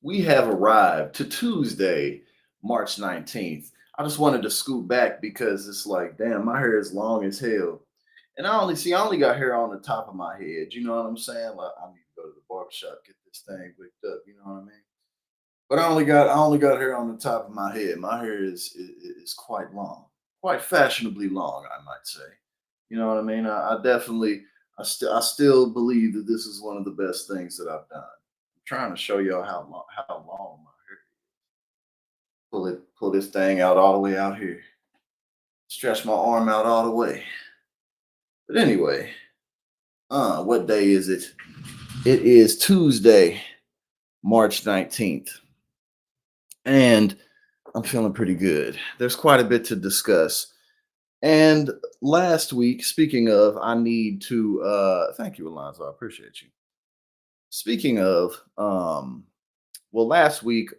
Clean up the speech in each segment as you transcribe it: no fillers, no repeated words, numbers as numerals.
We have arrived to Tuesday, March 19th. I just wanted to scoot back because it's like, damn, my hair is long as hell. And I only got hair on the top of my head. You know what I'm saying? Like I need to go to the barbershop, get this thing wicked up, you know what I mean? But I only got hair on the top of my head. My hair is quite long. Quite fashionably long, I might say. You know what I mean? I definitely I still believe that this is one of the best things that I've done. I'm trying to show y'all how long my hair. Pull this thing out all the way out here. Stretch my arm out all the way. But anyway, what day is it? It is Tuesday, March 19th. And I'm feeling pretty good. There's quite a bit to discuss. And last week, speaking of, I need to thank you, Alonzo. I appreciate you. Speaking of, well, last week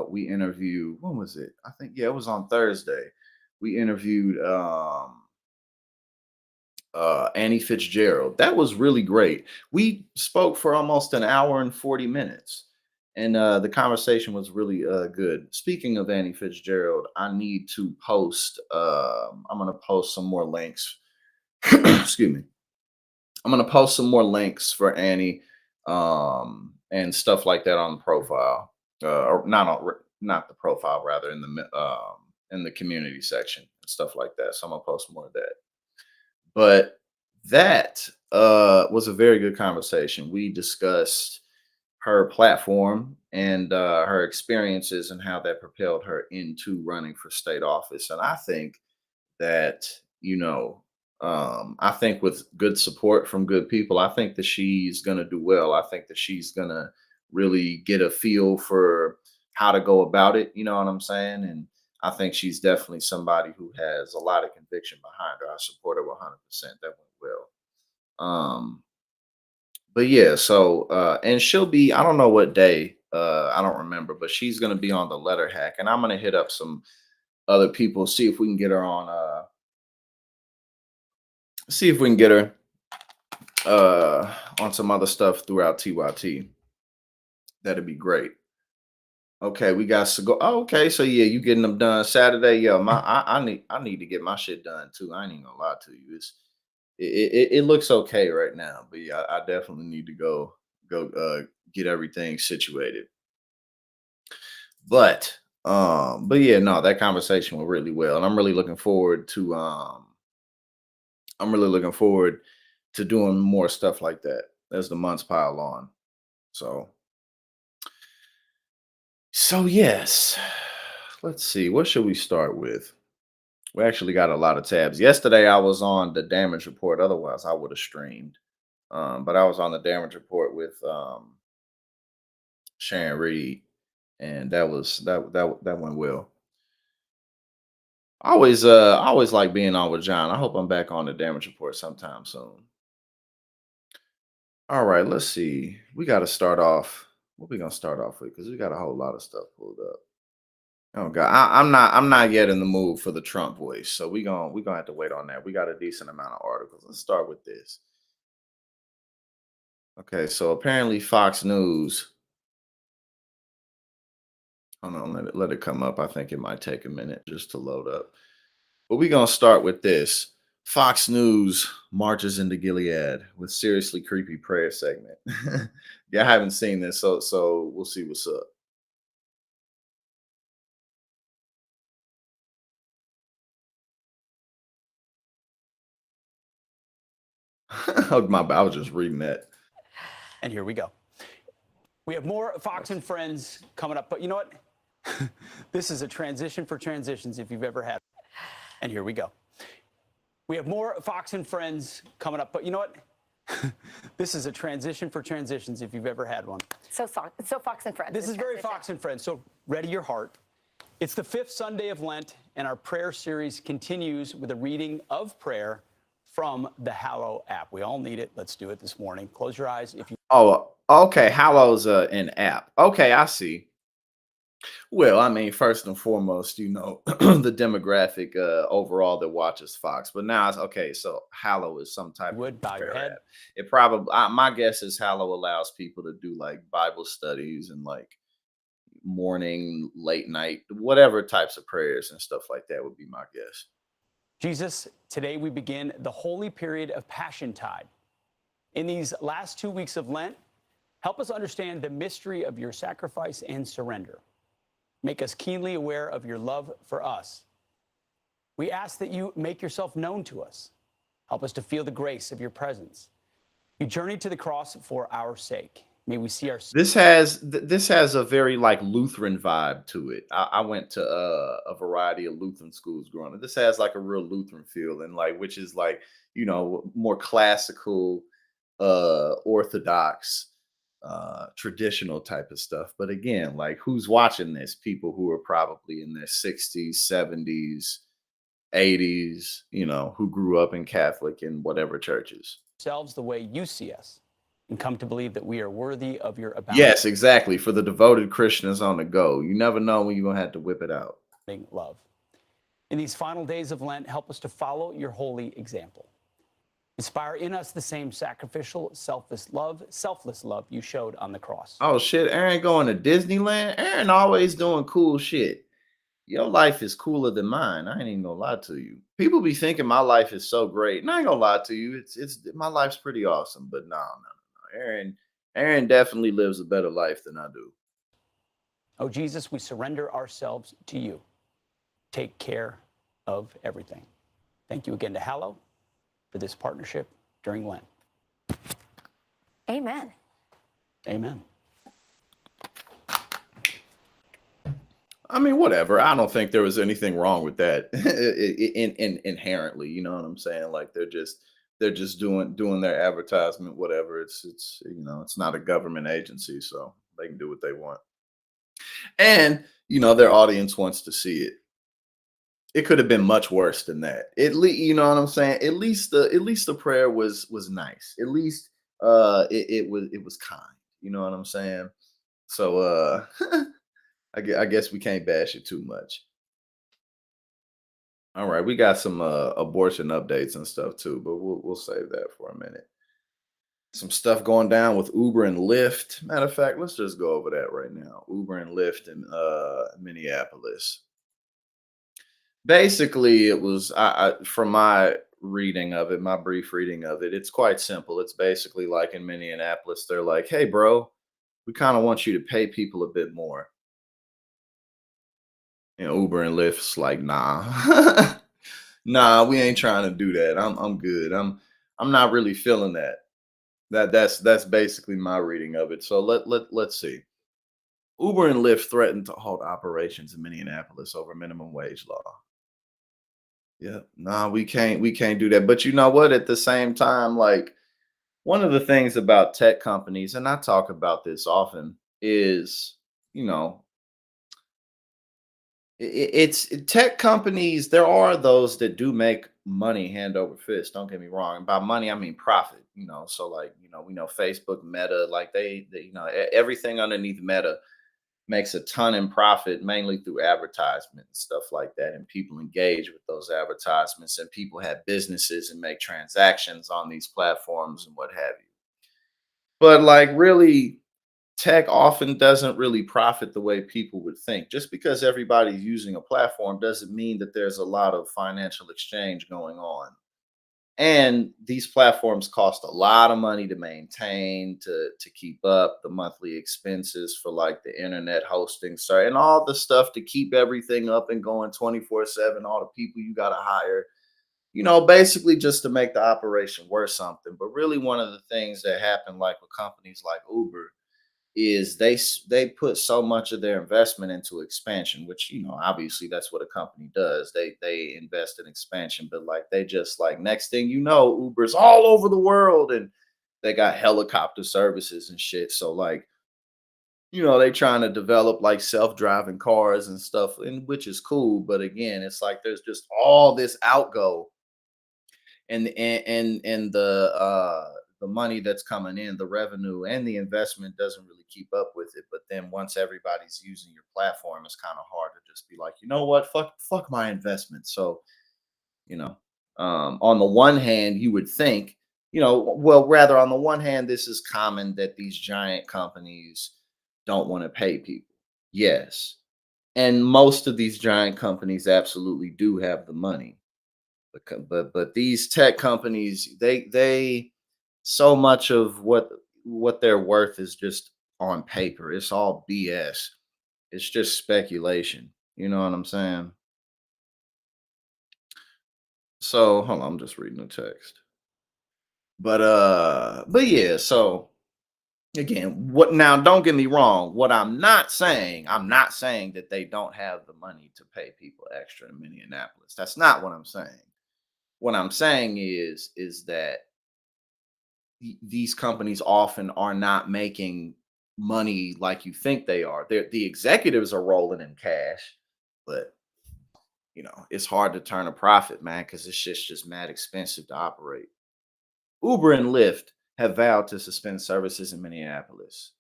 we interviewed, when was it? I think yeah, it was on Thursday. We interviewed Annie Fitzgerald. That was really great. We spoke for almost an hour and 40 minutes. And the conversation was really good. Speaking of Annie Fitzgerald, I need to post. I'm going to post some more links. Excuse me. I'm going to post some more links for Annie and stuff like that on the profile, or not the profile, rather in the community section and stuff like that. So I'm gonna post more of that. But that was a very good conversation. We discussed her platform and her experiences and how that propelled her into running for state office. And I think that, you know, I think with good support from good people, I think that she's going to do well. I think that she's going to really get a feel for how to go about it. You know what I'm saying? And I think she's definitely somebody who has a lot of conviction behind her. I support her 100%. That went well. But yeah, so and she'll be, I don't know what day, I don't remember, but she's gonna be on the letter hack. And I'm gonna hit up some other people, see if we can get her on see if we can get her on some other stuff throughout TYT. That'd be great. Okay, we got to go. Oh, okay, so yeah, you getting them done Saturday? Yeah, I need to get my shit done too. I ain't even gonna lie to you. It looks okay right now, but yeah, I definitely need to go get everything situated. But yeah, no, that conversation went really well, and I'm really looking forward to doing more stuff like that as the months pile on. So so yes, let's see, what should we start with? We actually got a lot of tabs. Yesterday I was on the damage report, otherwise I would have streamed. But I was on the damage report with Sharon Reed, and that went well. I always like being on with John. I hope I'm back on the damage report sometime soon. All right, let's see. We got to start off. What we gonna start off with? Because we got a whole lot of stuff pulled up. Oh God, I'm not yet in the mood for the Trump voice, so we gonna have to wait on that. We got a decent amount of articles. Let's start with this. Okay, so apparently Fox News. Hold on, let it come up. I think it might take a minute just to load up. But we're gonna start with this. Fox News marches into Gilead with seriously creepy prayer segment. Yeah, I haven't seen this, so we'll see what's up. Oh, my bad. I was just reading that. And here we go. We have more Fox and Friends coming up, but you know what? This is a transition for transitions if you've ever had. And here we go. We have more Fox and Friends coming up, but you know what? This is a transition for transitions if you've ever had one. So Fox and Friends. This is very Fox and Friends. So ready your heart. It's the fifth Sunday of Lent, and our prayer series continues with a reading of prayer from the Hallow app. We all need it. Let's do it this morning. Close your eyes if you. Oh, okay. Hallow's an app. Okay, I see. Well, I mean, first and foremost, the demographic overall that watches Fox. But now it's okay. So Hallow is some type would of bow your prayer head. app. It probably, my guess is Hallow allows people to do like Bible studies and like morning, late night, whatever types of prayers and stuff like that would be my guess. Jesus, today we begin the holy period of Passiontide. In these last 2 weeks of Lent, help us understand the mystery of your sacrifice and surrender. Make us keenly aware of your love for us. We ask that you make yourself known to us. Help us to feel the grace of your presence. You journeyed to the cross for our sake. May we see our This has a very like Lutheran vibe to it. I went to a variety of Lutheran schools growing up. This has like a real Lutheran feel, and like which is like more classical, orthodox, traditional type of stuff. But again, like who's watching this? People who are probably in their 60s, 70s, 80s, who grew up in Catholic and whatever churches. ourselves the way you see us and come to believe that we are worthy of your Yes, exactly. For the devoted Christians on the go, you never know when you're gonna have to whip it out. abounding love. In these final days of Lent, help us to follow your holy example. Inspire in us the same sacrificial, selfless love you showed on the cross. Oh shit, Aaron going to Disneyland? Aaron always doing cool shit. Your life is cooler than mine. I ain't even gonna lie to you. People be thinking my life is so great, and I ain't gonna lie to you. It's my life's pretty awesome, but no, no, no. Aaron definitely lives a better life than I do. Oh, Jesus, we surrender ourselves to you. Take care of everything. Thank you again to Hallow for this partnership during Lent. Amen. Amen. I mean, whatever. I don't think there was anything wrong with that inherently. You know what I'm saying? Like they're just doing their advertisement, whatever. It's not a government agency, so they can do what they want. And their audience wants to see it. It could have been much worse than that. At least, you know what I'm saying? At least the prayer was nice. At least it was kind. You know what I'm saying? So I guess we can't bash it too much. All right, we got some abortion updates and stuff too, but we'll save that for a minute. Some stuff going down with Uber and Lyft. Matter of fact, let's just go over that right now. Uber and Lyft in Minneapolis. Basically, it was from my reading of it, my brief reading of it. It's quite simple. It's basically like in Minneapolis, they're like, "Hey, bro, we kind of want you to pay people a bit more." Uber and Lyft's like, "Nah, nah, we ain't trying to do that. I'm good. I'm not really feeling that." That's basically my reading of it. So let's see. Uber and Lyft threatened to halt operations in Minneapolis over minimum wage law. Yeah, nah, we can't do that. But you know what? At the same time, like one of the things about tech companies, and I talk about this often, is you know it's tech companies. There are those that do make money hand over fist. Don't get me wrong. And by money, I mean profit. So like we know Facebook, Meta, like they everything underneath Meta makes a ton in profit, mainly through advertisement and stuff like that. And people engage with those advertisements, and people have businesses and make transactions on these platforms and what have you. But like really, tech often doesn't really profit the way people would think. Just because everybody's using a platform doesn't mean that there's a lot of financial exchange going on. And these platforms cost a lot of money to maintain, to keep up, the monthly expenses for like the internet hosting, sorry, and all the stuff to keep everything up and going 24/7, all the people you got to hire, basically just to make the operation worth something. But really, one of the things that happen like with companies like Uber is they put so much of their investment into expansion, which obviously that's what a company does. They invest in expansion, but like they just like next thing you know, Uber's all over the world, and they got helicopter services and shit. So like they trying to develop like self-driving cars and stuff, and which is cool. But again, it's like there's just all this outgo, and the money that's coming in, the revenue and the investment doesn't really keep up with it. But then once everybody's using your platform, it's kind of hard to just be like, you know what, fuck my investment. So you know, on the one hand, you would think, well, rather on the one hand, this is common that these giant companies don't want to pay people. Yes. And most of these giant companies absolutely do have the money. But these tech companies, they so much of what they're worth is just on paper. It's all BS. It's just speculation. You know what I'm saying? So hold on, I'm just reading the text. But yeah, so again, what now, don't get me wrong. What I'm not saying that they don't have the money to pay people extra in Minneapolis. That's not what I'm saying. What I'm saying is that these companies often are not making money like you think they are. The executives are rolling in cash, but it's hard to turn a profit, man, because it's just mad expensive to operate. Uber and Lyft have vowed to suspend services in Minneapolis.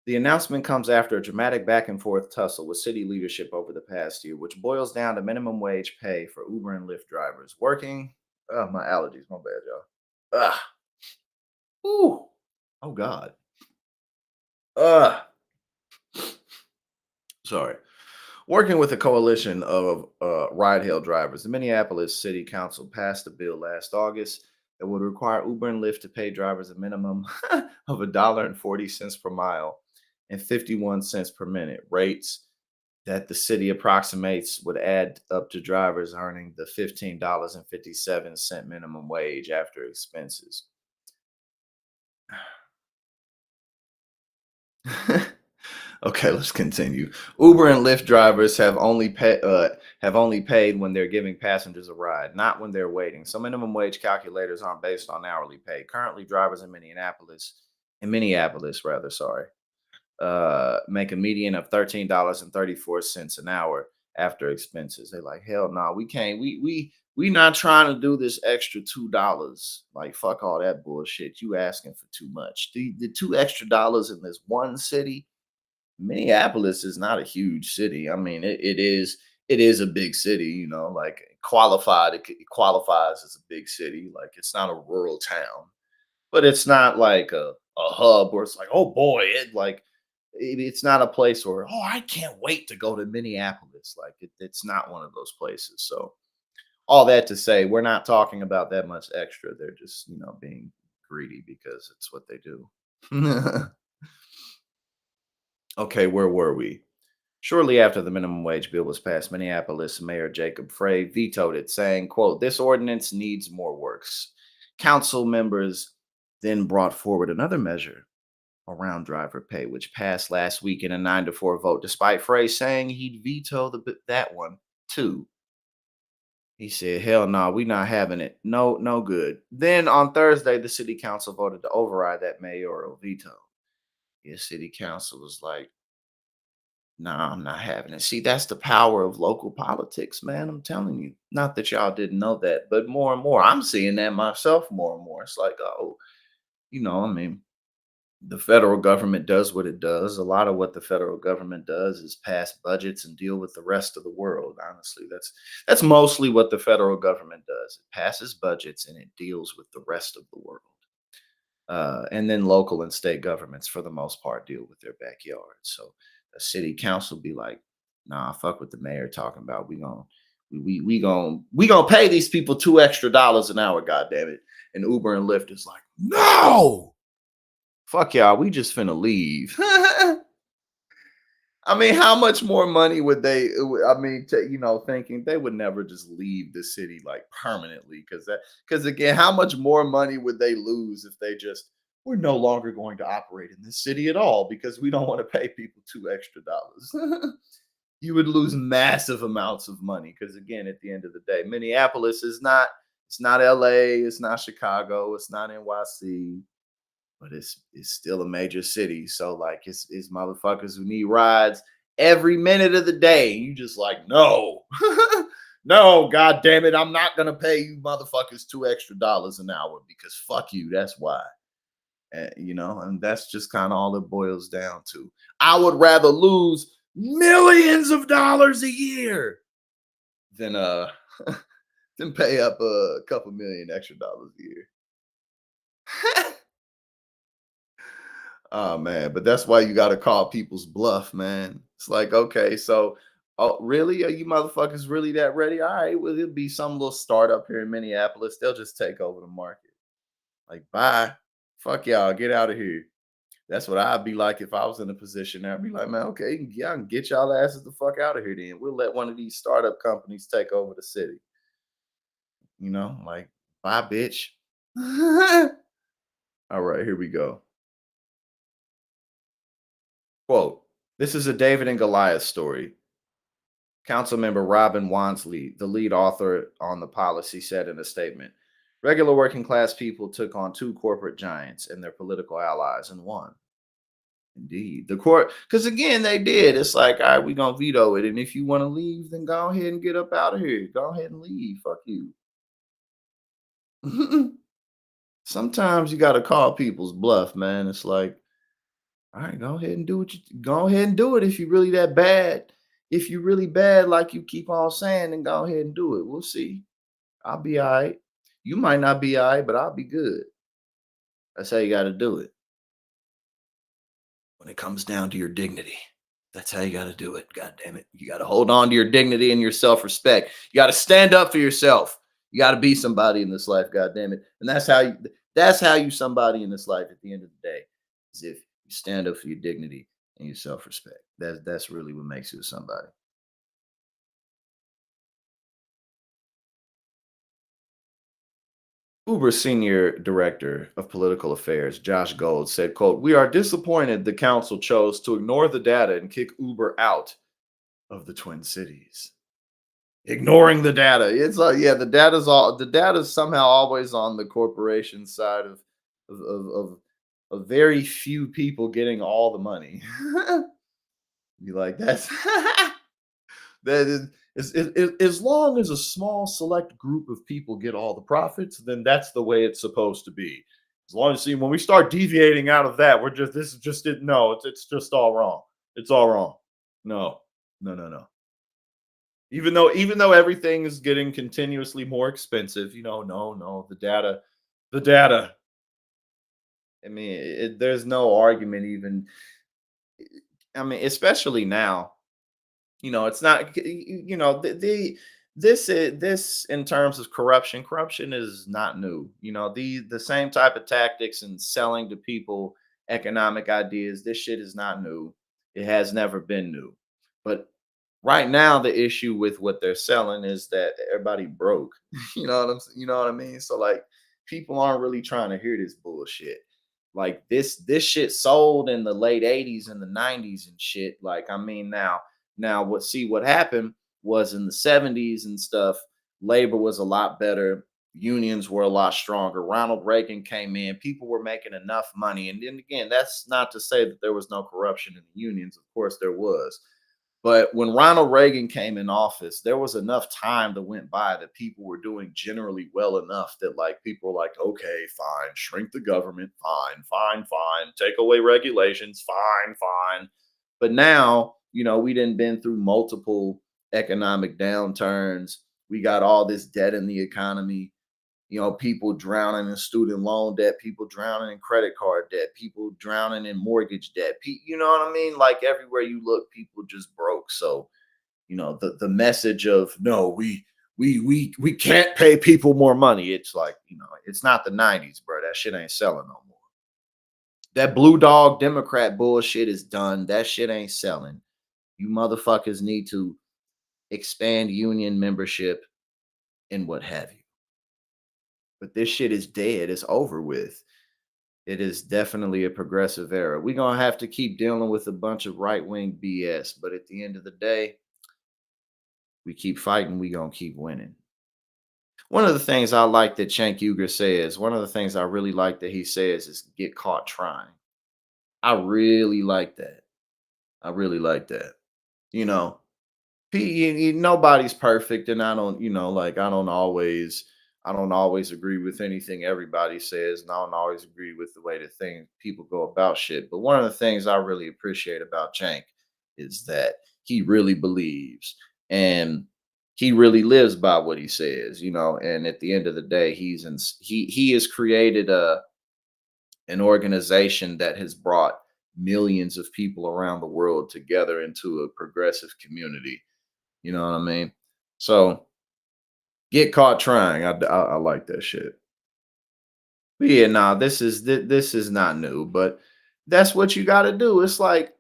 The announcement comes after a dramatic back and forth tussle with city leadership over the past year, which boils down to minimum wage pay for Uber and Lyft drivers working. Oh, my allergies, my bad, y'all. Ugh. Ooh. Oh God. Ugh. Sorry. Working with a coalition of ride hail drivers, the Minneapolis City Council passed a bill last August that would require Uber and Lyft to pay drivers a minimum of $1.40 per mile and 51 cents per minute, rates that the city approximates would add up to drivers earning the $15.57 minimum wage after expenses. Okay, let's continue. Uber and Lyft drivers have only paid when they're giving passengers a ride, not when they're waiting. So minimum wage calculators aren't based on hourly pay. Currently, drivers in Minneapolis, rather, sorry, make a median of $13.34 an hour after expenses. They're like, hell no, we can't. We not trying to do this extra $2. Like, fuck all that bullshit. You asking for too much. The $2 extra in this one city. Minneapolis is not a huge city. I mean, it is a big city, like it qualifies as a big city. Like it's not a rural town, but it's not like a hub where it's like, oh boy, it's not a place where, oh, I can't wait to go to Minneapolis. Like it's not one of those places. So all that to say, we're not talking about that much extra. They're just, being greedy because it's what they do. Okay, where were we? Shortly after the minimum wage bill was passed, Minneapolis Mayor Jacob Frey vetoed it, saying, quote, this ordinance needs more works. Council members then brought forward another measure around driver pay, which passed last week in a 9-4 vote, despite Frey saying he'd veto that one too. He said, hell no, we not having it. No, no good. Then on Thursday, the city council voted to override that mayoral veto. The city council was like, no, I'm not having it. See, that's the power of local politics, man. I'm telling you. Not that y'all didn't know that, but more and more, I'm seeing that myself more and more. It's like, oh, I mean, the federal government does what it does. A lot of what the federal government does is pass budgets and deal with the rest of the world. Honestly, that's mostly what the federal government does. It passes budgets and it deals with the rest of the world. And then local and state governments, for the most part, deal with their backyard. So the city council be like, "Nah, fuck what the mayor talking about. We gonna pay these people $2 extra an hour. God damn it!" And Uber and Lyft is like, "No, fuck y'all. We just finna leave." I mean, how much more money would they? I mean, thinking they would never just leave the city like permanently, because again, how much more money would they lose if they just we're no longer going to operate in this city at all because we don't want to pay people $2 extra. You would lose massive amounts of money because again, at the end of the day, Minneapolis is not. It's not LA. It's not Chicago. It's not NYC, but it's still a major city. So like it's motherfuckers who need rides every minute of the day. You just like, no, no, god damn it. I'm not gonna pay you motherfuckers $2 extra an hour because fuck you. That's why. And that's just kind of all it boils down to. I would rather lose millions of dollars a year than than pay up a couple million extra dollars a year. Oh man, but that's why you gotta call people's bluff, man. It's like, okay, so oh really? Are you motherfuckers really that ready? All right, well, it'll be some little startup here in Minneapolis. They'll just take over the market. Like, bye. Fuck y'all, get out of here. That's what I'd be like if I was in a position there. I'd be like, man, okay, y'all can get y'all asses the fuck out of here then. We'll let one of these startup companies take over the city. Like, bye, bitch. All right, here we go. Quote, this is a David and Goliath story. Councilmember Robin Wansley, the lead author on the policy, said in a statement, regular working class people took on two corporate giants and their political allies and won. Indeed. The court, because again, they did. It's like, all right, we're going to veto it. And if you want to leave, then go ahead and get up out of here. Go ahead and leave. Fuck you. Sometimes you got to call people's bluff, man. It's like, all right, go ahead and do what you go ahead and do it if you really that bad. If you really bad, like you keep on saying, then go ahead and do it. We'll see. I'll be all right. You might not be all right, but I'll be good. That's how you got to do it. When it comes down to your dignity, that's how you got to do it. God damn it. You got to hold on to your dignity and your self respect. You got to stand up for yourself. You got to be somebody in this life. God damn it. And that's how you somebody in this life at the end of the day is if you stand up for your dignity and your self respect. That's really what makes you somebody. Uber senior director of political affairs, Josh Gold, said, quote, we are disappointed the council chose to ignore the data and kick Uber out of the Twin Cities. Ignoring the data. It's like, yeah, the data's somehow always on the corporation side of very few people getting all the money. Be like, that's that is as long as a small select group of people get all the profits, then that's the way it's supposed to be. As long as see when we start deviating out of that, we're just this is just it. No, it's just all wrong. It's all wrong. No, no, no, no. Even though everything is getting continuously more expensive, no, no, the data. I mean, there's no argument even. I mean, especially now. It's not this in terms of corruption is not new. The same type of tactics and selling to people economic ideas, this shit is not new. It has never been new. But right now the issue with what they're selling is that everybody broke. You know what I mean? So like people aren't really trying to hear this bullshit. Like this shit sold in the late 80s and the 90s and shit. Like I mean now what happened was in the 70s and stuff, labor was a lot better, unions were a lot stronger. Ronald Reagan came in, people were making enough money. And then again, that's not to say that there was no corruption in the unions. Of course there was. But when Ronald Reagan came in office, there was enough time that went by that people were doing generally well enough that like people were like, okay, fine, shrink the government, fine, fine, fine, take away regulations, fine, fine. But now, we didn't been through multiple economic downturns. We got all this debt in the economy. People drowning in student loan debt, people drowning in credit card debt, people drowning in mortgage debt. You know what I mean? Like everywhere you look, people just broke. So, the message of no, we can't pay people more money. It's like, it's not the 90s, bro. That shit ain't selling no more. That blue dog Democrat bullshit is done. That shit ain't selling. You motherfuckers need to expand union membership and what have you. But this shit is dead. It's over with. It is definitely a progressive era. We're going to have to keep dealing with a bunch of right wing BS. But at the end of the day, we keep fighting. We're going to keep winning. One of the things I like that Cenk Uygur says, one of the things I really like that he says is get caught trying. I really like that. I really like that. You know, nobody's perfect, and I don't, like I don't always agree with anything everybody says, and I don't always agree with the way that things people go about shit. But one of the things I really appreciate about Jank is that he really believes and he really lives by what he says, and at the end of the day, he has created an organization that has brought millions of people around the world together into a progressive community. You know what I mean? So get caught trying. I like that shit. But yeah, nah, this is not new, but that's what you got to do. It's like,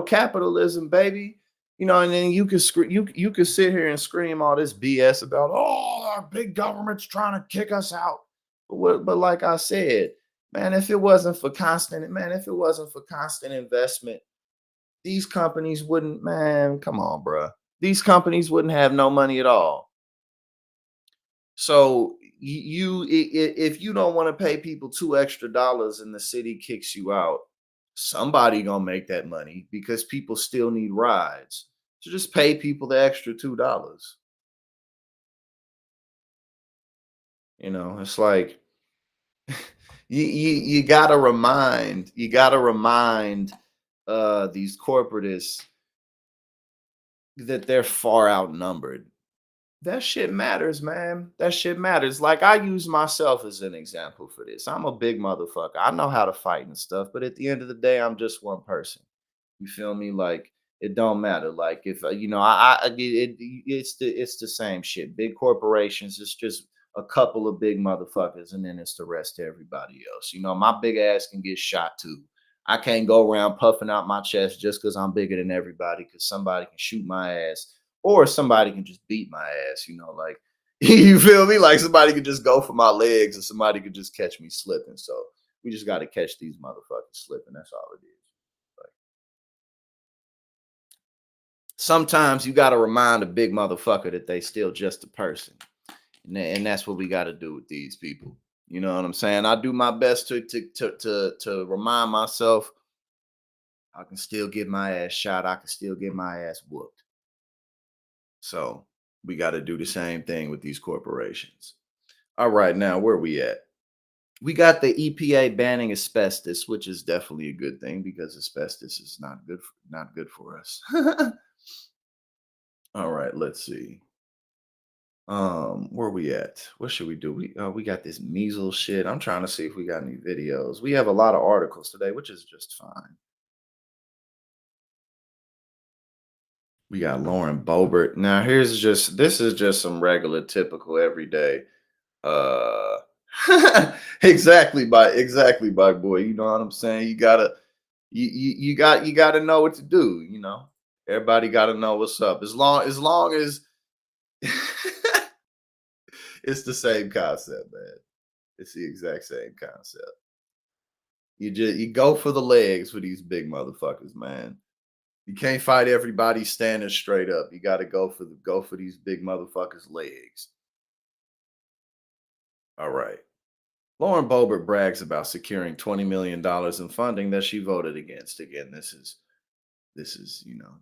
capitalism, baby. And then you can you can sit here and scream all this BS about, oh, our big government's trying to kick us out. But like I said, man, if it wasn't for constant investment, these companies wouldn't, man, come on, bruh. These companies wouldn't have no money at all. So if you don't want to pay people $2 extra and the city kicks you out, somebody gonna make that money because people still need rides. So just pay people the extra $2. It's like you gotta remind these corporatists that they're far outnumbered. That shit matters, man. That shit matters. Like, I use myself as an example for this. I'm a big motherfucker. I know how to fight and stuff, but at the end of the day, I'm just one person. You feel me? Like, it don't matter. Like, if it's the same shit. Big corporations, it's just a couple of big motherfuckers, and then it's the rest of everybody else. My big ass can get shot too. I can't go around puffing out my chest just because I'm bigger than everybody, because somebody can shoot my ass or somebody can just beat my ass. Like, you feel me? Like, somebody could just go for my legs or somebody could just catch me slipping. So we just got to catch these motherfuckers slipping. That's all it is. Like, sometimes you got to remind a big motherfucker that they still just a person. And that's what we got to do with these people. You know what I'm saying? I do my best to remind myself I can still get my ass shot. I can still get my ass whooped. So we got to do the same thing with these corporations. All right, now where we at? We got the EPA banning asbestos, which is definitely a good thing because asbestos is not good for us. All right, let's see. Where we at? What should we do? We got this measles shit. I'm trying to see if we got any videos. We have a lot of articles today, which is just fine. We got Lauren Boebert. Now this is just some regular, typical, everyday. Uh, exactly, by boy. You know what I'm saying? You gotta know what to do. Everybody gotta know what's up. As long as it's the same concept, man. It's the exact same concept. You go for the legs for these big motherfuckers, man. You can't fight everybody standing straight up. You got to go for these big motherfuckers' legs. All right. Lauren Boebert brags about securing $20 million in funding that she voted against. Again, this is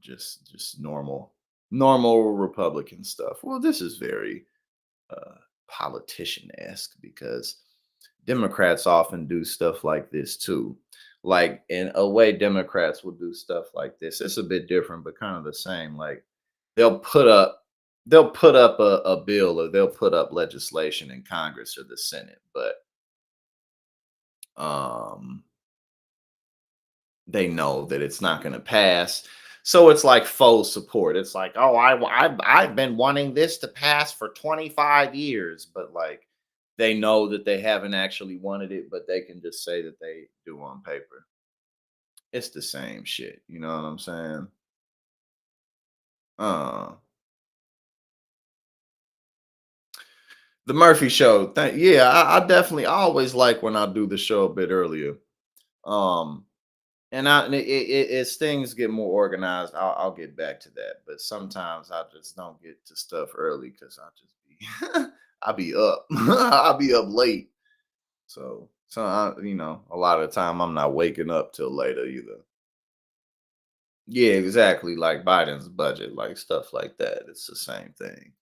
just normal Republican stuff. Well, this is very politician-esque because Democrats often do stuff like this too. Like, in a way, Democrats will do stuff like this. It's a bit different, but kind of the same. Like, they'll put up a bill, or they'll put up legislation in Congress or the Senate, but um they know that it's not going to pass. So it's like faux support. It's like, oh, I've been wanting this to pass for 25 years, but like, they know that they haven't actually wanted it, but they can just say that they do on paper. It's the same shit. You know what I'm saying? Uh the Murphy Show. Yeah, I definitely, I always like when I do the show a bit earlier. Um And as things get more organized, I'll get back to that. But sometimes I just don't get to stuff early because I just be I be up. I'll be up late. A lot of the time I'm not waking up till later either. Yeah, exactly. Like Biden's budget, like stuff like that. It's the same thing.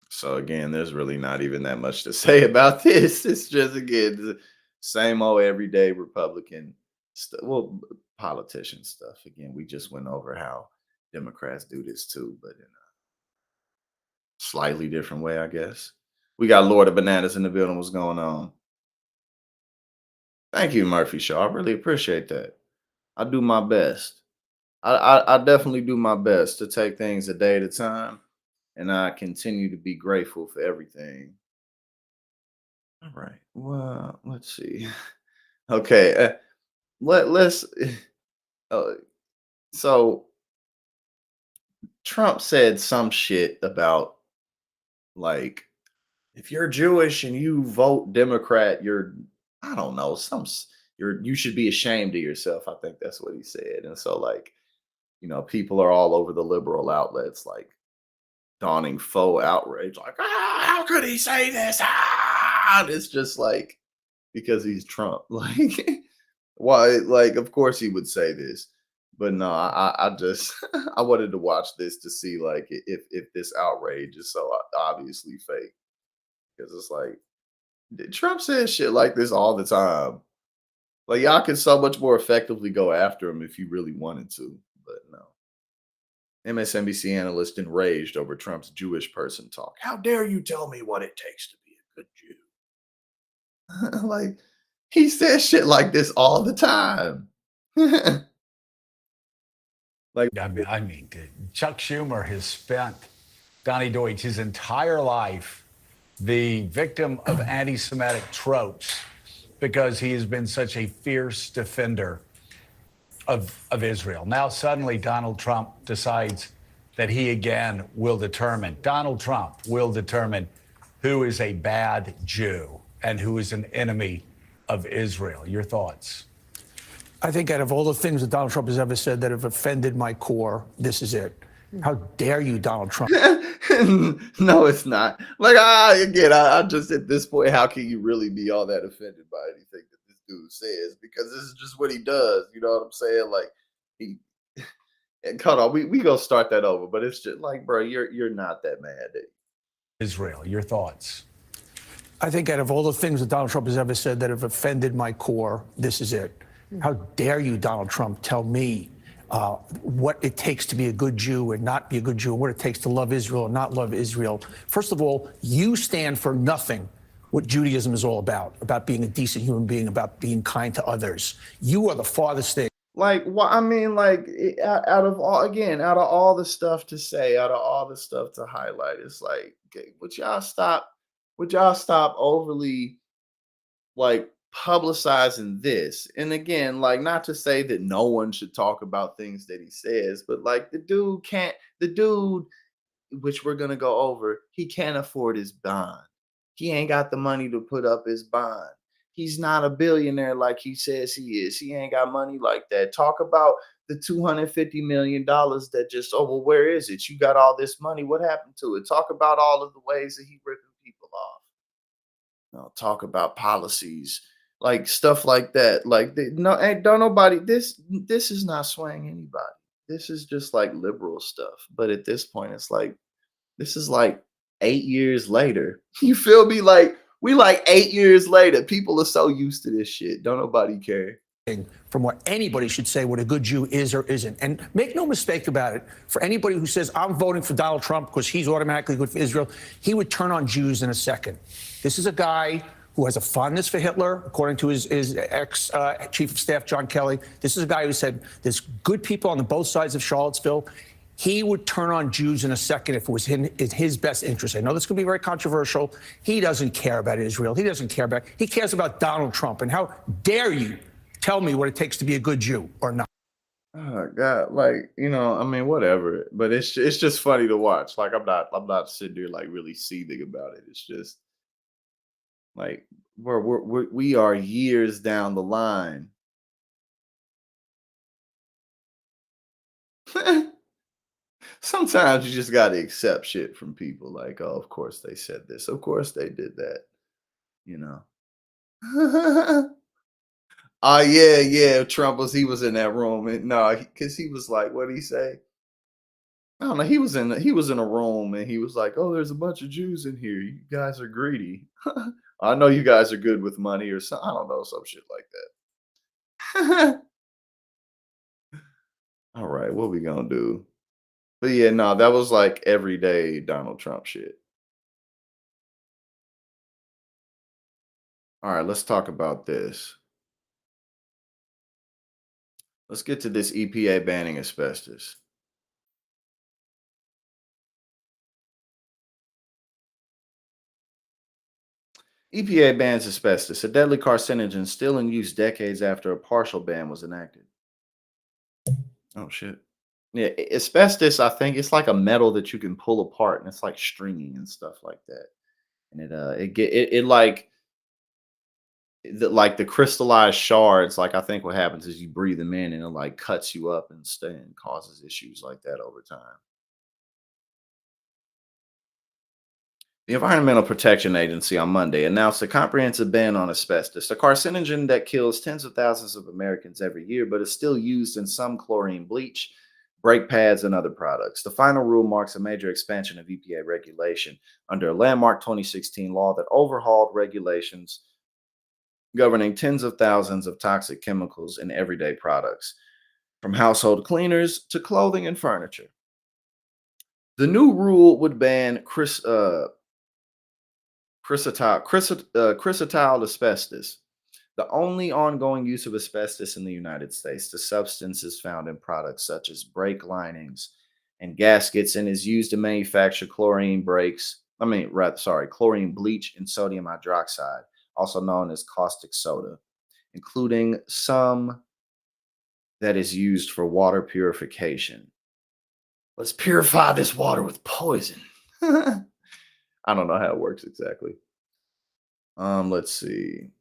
So again, there's really not even that much to say about this. It's just, again, the same old everyday Republican stuff. Well, politician stuff. Again, we just went over how Democrats do this too, but in a slightly different way, I guess. We got Lord of Bananas in the building. What's going on? Thank you, Murphy Shaw. I really appreciate that. I do my best. I definitely do my best to take things a day at a time, and I continue to be grateful for everything. All right. Well, let's see. Okay. Let's. Uh, so Trump said some shit about like if you're Jewish and you vote Democrat, you're I don't know you should be ashamed of yourself. I think that's what he said, and so like people are all over the liberal outlets like donning faux outrage, like, how could he say this? And it's just like because he's Trump. Like, why? Like, of course he would say this, but no, I just I wanted to watch this to see like if this outrage is so obviously fake because it's like Trump says shit like this all the time. Like, y'all could so much more effectively go after him if you really wanted to, but no. MSNBC analyst enraged over Trump's Jewish person talk. How dare you tell me what it takes to be a good Jew? Like, he says shit like this all the time. Like, Chuck Schumer has spent, Donnie Deutsch, his entire life the victim of anti Semitic tropes because he has been such a fierce defender of Israel. Now, suddenly, Donald Trump decides that he again will determine, Donald Trump will determine who is a bad Jew and who is an enemy of Israel. Your thoughts? I think out of all the things that Donald Trump has ever said that have offended my core, this is it. How dare you, Donald Trump? no, it's not. Like, again, I just at this point, how can you really be all that offended by anything that this dude says? Because this is just what he does. You know what I'm saying? Like, he. And hold on, we gonna start that over. But it's just like, bro, you're not that mad. Israel. Your thoughts? I think out of all the things that Donald Trump has ever said that have offended my core, this is it. How dare you, Donald Trump, tell me what it takes to be a good Jew and not be a good Jew, and what it takes to love Israel and not love Israel. First of all, you stand for nothing what Judaism is all about being a decent human being, about being kind to others. You are the farthest thing. Like, what I mean, like, out of all the stuff to say, out of all the stuff to highlight, it's like, okay, would y'all stop overly like publicizing this? And again, like, not to say that no one should talk about things that he says, but like the dude, which we're gonna go over, he can't afford his bond. He ain't got the money to put up his bond. He's not a billionaire like he says he is. He ain't got money like that. Talk about the $250 million that just, oh, well, where is it? You got all this money. What happened to it? Talk about all of the ways that he ripping people off. Talk about policies, like stuff like that. Like, no, ain't don't nobody. This is not swaying anybody. This is just like liberal stuff. But at this point, it's like this is like 8 years later. You feel me? Like we like 8 years later. People are so used to this shit. Don't nobody care. From what anybody should say what a good Jew is or isn't. And make no mistake about it, for anybody who says, I'm voting for Donald Trump because he's automatically good for Israel, he would turn on Jews in a second. This is a guy who has a fondness for Hitler, according to his ex-chief of staff, John Kelly. This is a guy who said there's good people on both sides of Charlottesville. He would turn on Jews in a second if it was in his best interest. I know this could be very controversial. He doesn't care about Israel. He cares about Donald Trump. And how dare you tell me what it takes to be a good Jew or not? Oh God, like I mean, whatever. But it's just funny to watch. Like I'm not sitting there like really seething about it. It's just like we are years down the line. Sometimes you just got to accept shit from people. Like, oh, of course they said this. Of course they did that. You know. Oh yeah, yeah. He was in that room, and no, because he was like, what did he say? I don't know. He was in a room, and he was like, oh, there's a bunch of Jews in here. You guys are greedy. I know you guys are good with money, or some, I don't know, some shit like that. All right, what we gonna do? But yeah, no, that was like everyday Donald Trump shit. All right, let's talk about this. Let's get to this EPA banning asbestos. EPA bans asbestos, a deadly carcinogen still in use decades after a partial ban was enacted. Oh shit. Yeah, asbestos, I think it's like a metal that you can pull apart and it's like stringy and stuff like that. And it like like the crystallized shards, like I think what happens is you breathe them in and it like cuts you up and causes issues like that over time. The Environmental Protection Agency on Monday announced a comprehensive ban on asbestos, a carcinogen that kills tens of thousands of Americans every year, but is still used in some chlorine bleach, brake pads, and other products. The final rule marks a major expansion of EPA regulation under a landmark 2016 law that overhauled regulations governing tens of thousands of toxic chemicals in everyday products, from household cleaners to clothing and furniture. The new rule would ban chrysotile asbestos, the only ongoing use of asbestos in the United States. The substance is found in products such as brake linings and gaskets and is used to manufacture chlorine brakes. Chlorine bleach and sodium hydroxide, also known as caustic soda, including some that is used for water purification. Let's purify this water with poison. I don't know how it works exactly. Let's see.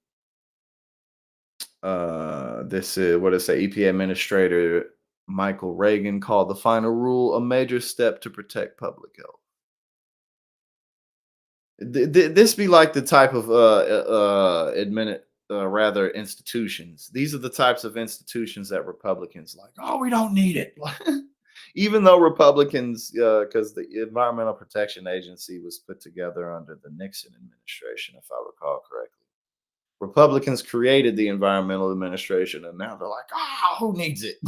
This is what it say. EPA Administrator Michael Reagan called the final rule a major step to protect public health. This be like the type of rather institutions. These are the types of institutions that Republicans like. Oh, we don't need it. Even though Republicans, because the Environmental Protection Agency was put together under the Nixon administration, if I recall correctly. Republicans created the Environmental Administration, and now they're like, who needs it?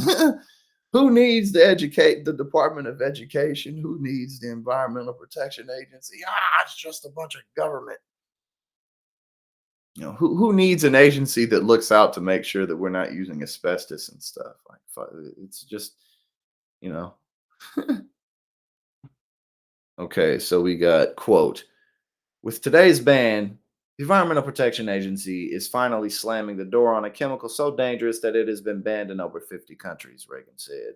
Who needs to educate the Department of Education? Who needs the Environmental Protection Agency? It's just a bunch of government. Who needs an agency that looks out to make sure that we're not using asbestos and stuff? Like, it's just, you know. Okay, so we got quote, with today's ban, the Environmental Protection Agency is finally slamming the door on a chemical so dangerous that it has been banned in over 50 countries, Reagan said.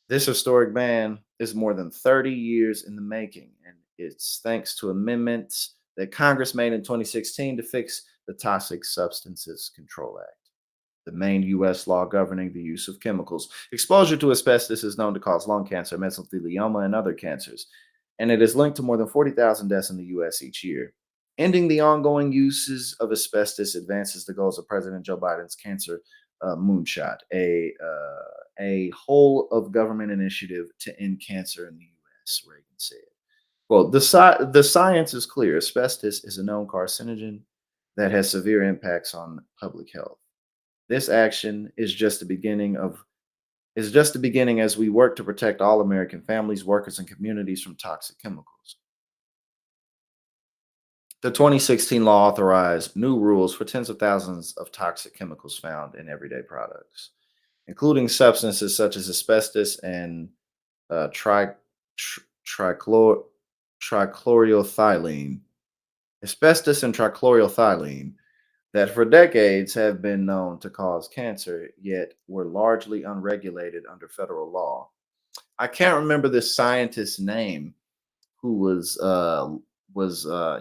This historic ban is more than 30 years in the making, and it's thanks to amendments that Congress made in 2016 to fix the Toxic Substances Control Act, the main U.S. law governing the use of chemicals. Exposure to asbestos is known to cause lung cancer, mesothelioma, and other cancers, and it is linked to more than 40,000 deaths in the U.S. each year. Ending the ongoing uses of asbestos advances the goals of President Joe Biden's cancer moonshot, a whole of government initiative to end cancer in the U.S., Reagan said. Well, the science is clear. Asbestos is a known carcinogen that has severe impacts on public health. This action is just the beginning as we work to protect all American families, workers, and communities from toxic chemicals. The 2016 law authorized new rules for tens of thousands of toxic chemicals found in everyday products, including substances such as asbestos and trichloroethylene. Asbestos and trichloroethylene that for decades have been known to cause cancer, yet were largely unregulated under federal law. I can't remember this scientist's name who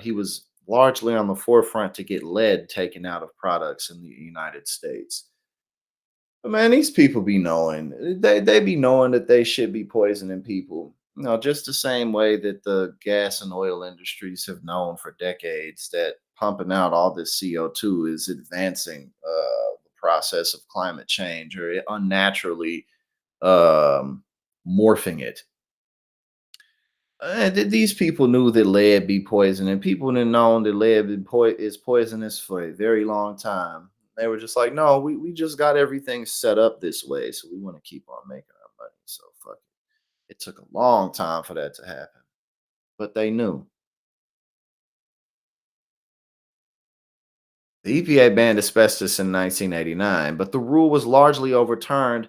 he was largely on the forefront to get lead taken out of products in the United States. But man, these people be knowing they be knowing that they should be poisoning people. Just the same way that the gas and oil industries have known for decades that pumping out all this CO2 is advancing the process of climate change or unnaturally um, morphing it. These people knew that lead be poison, and people have known that is poisonous for a very long time. They were just like, no, we just got everything set up this way, so we want to keep on making our money. So fuck it. It took a long time for that to happen, but they knew. The EPA banned asbestos in 1989, but the rule was largely overturned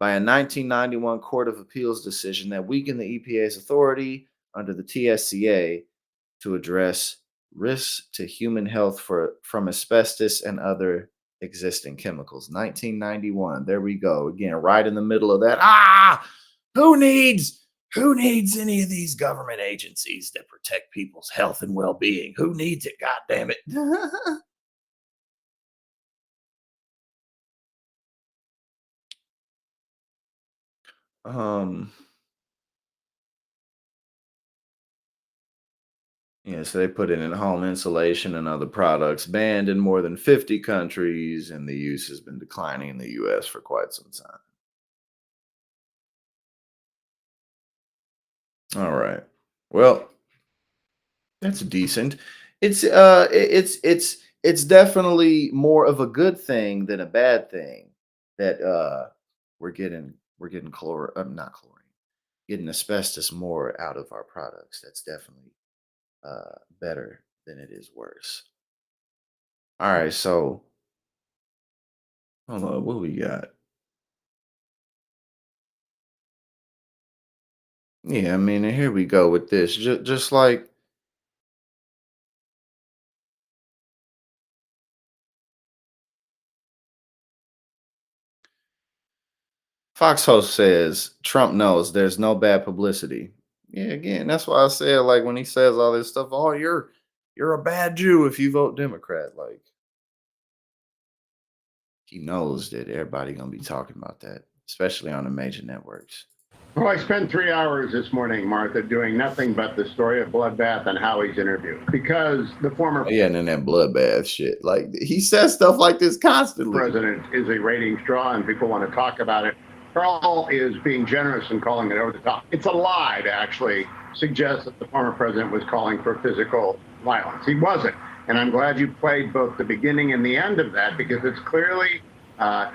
by a 1991 Court of Appeals decision that weakened the EPA's authority under the TSCA to address risks to human health from asbestos and other existing chemicals. 1991. There we go. Again, right in the middle of that. Who needs any of these government agencies that protect people's health and well-being? Who needs it? God damn it. um Yeah, so they put it in home insulation and other products, banned in more than 50 countries, and the use has been declining in the US for quite some time. All right. Well, that's decent. It's definitely more of a good thing than a bad thing that we're getting not chlorine, getting asbestos more out of our products. That's definitely better than it is worse. All right, so hold on, what we got? Yeah, I mean, and here we go with this. Just like Fox host says, Trump knows there's no bad publicity. Yeah, again, that's why I said, like, when he says all this stuff, oh, you're a bad Jew if you vote Democrat. Like, he knows that everybody gonna be talking about that, especially on the major networks. Well, I spent 3 hours this morning, Martha, doing nothing but the story of Bloodbath and Howie's interview because the former Yeah, and then that bloodbath shit. Like, he says stuff like this constantly. president is a ratings draw and people want to talk about it. Carl is being generous and calling it over the top. It's a lie to actually suggest that the former president was calling for physical violence. He wasn't. And I'm glad you played both the beginning and the end of that because it's clearly, I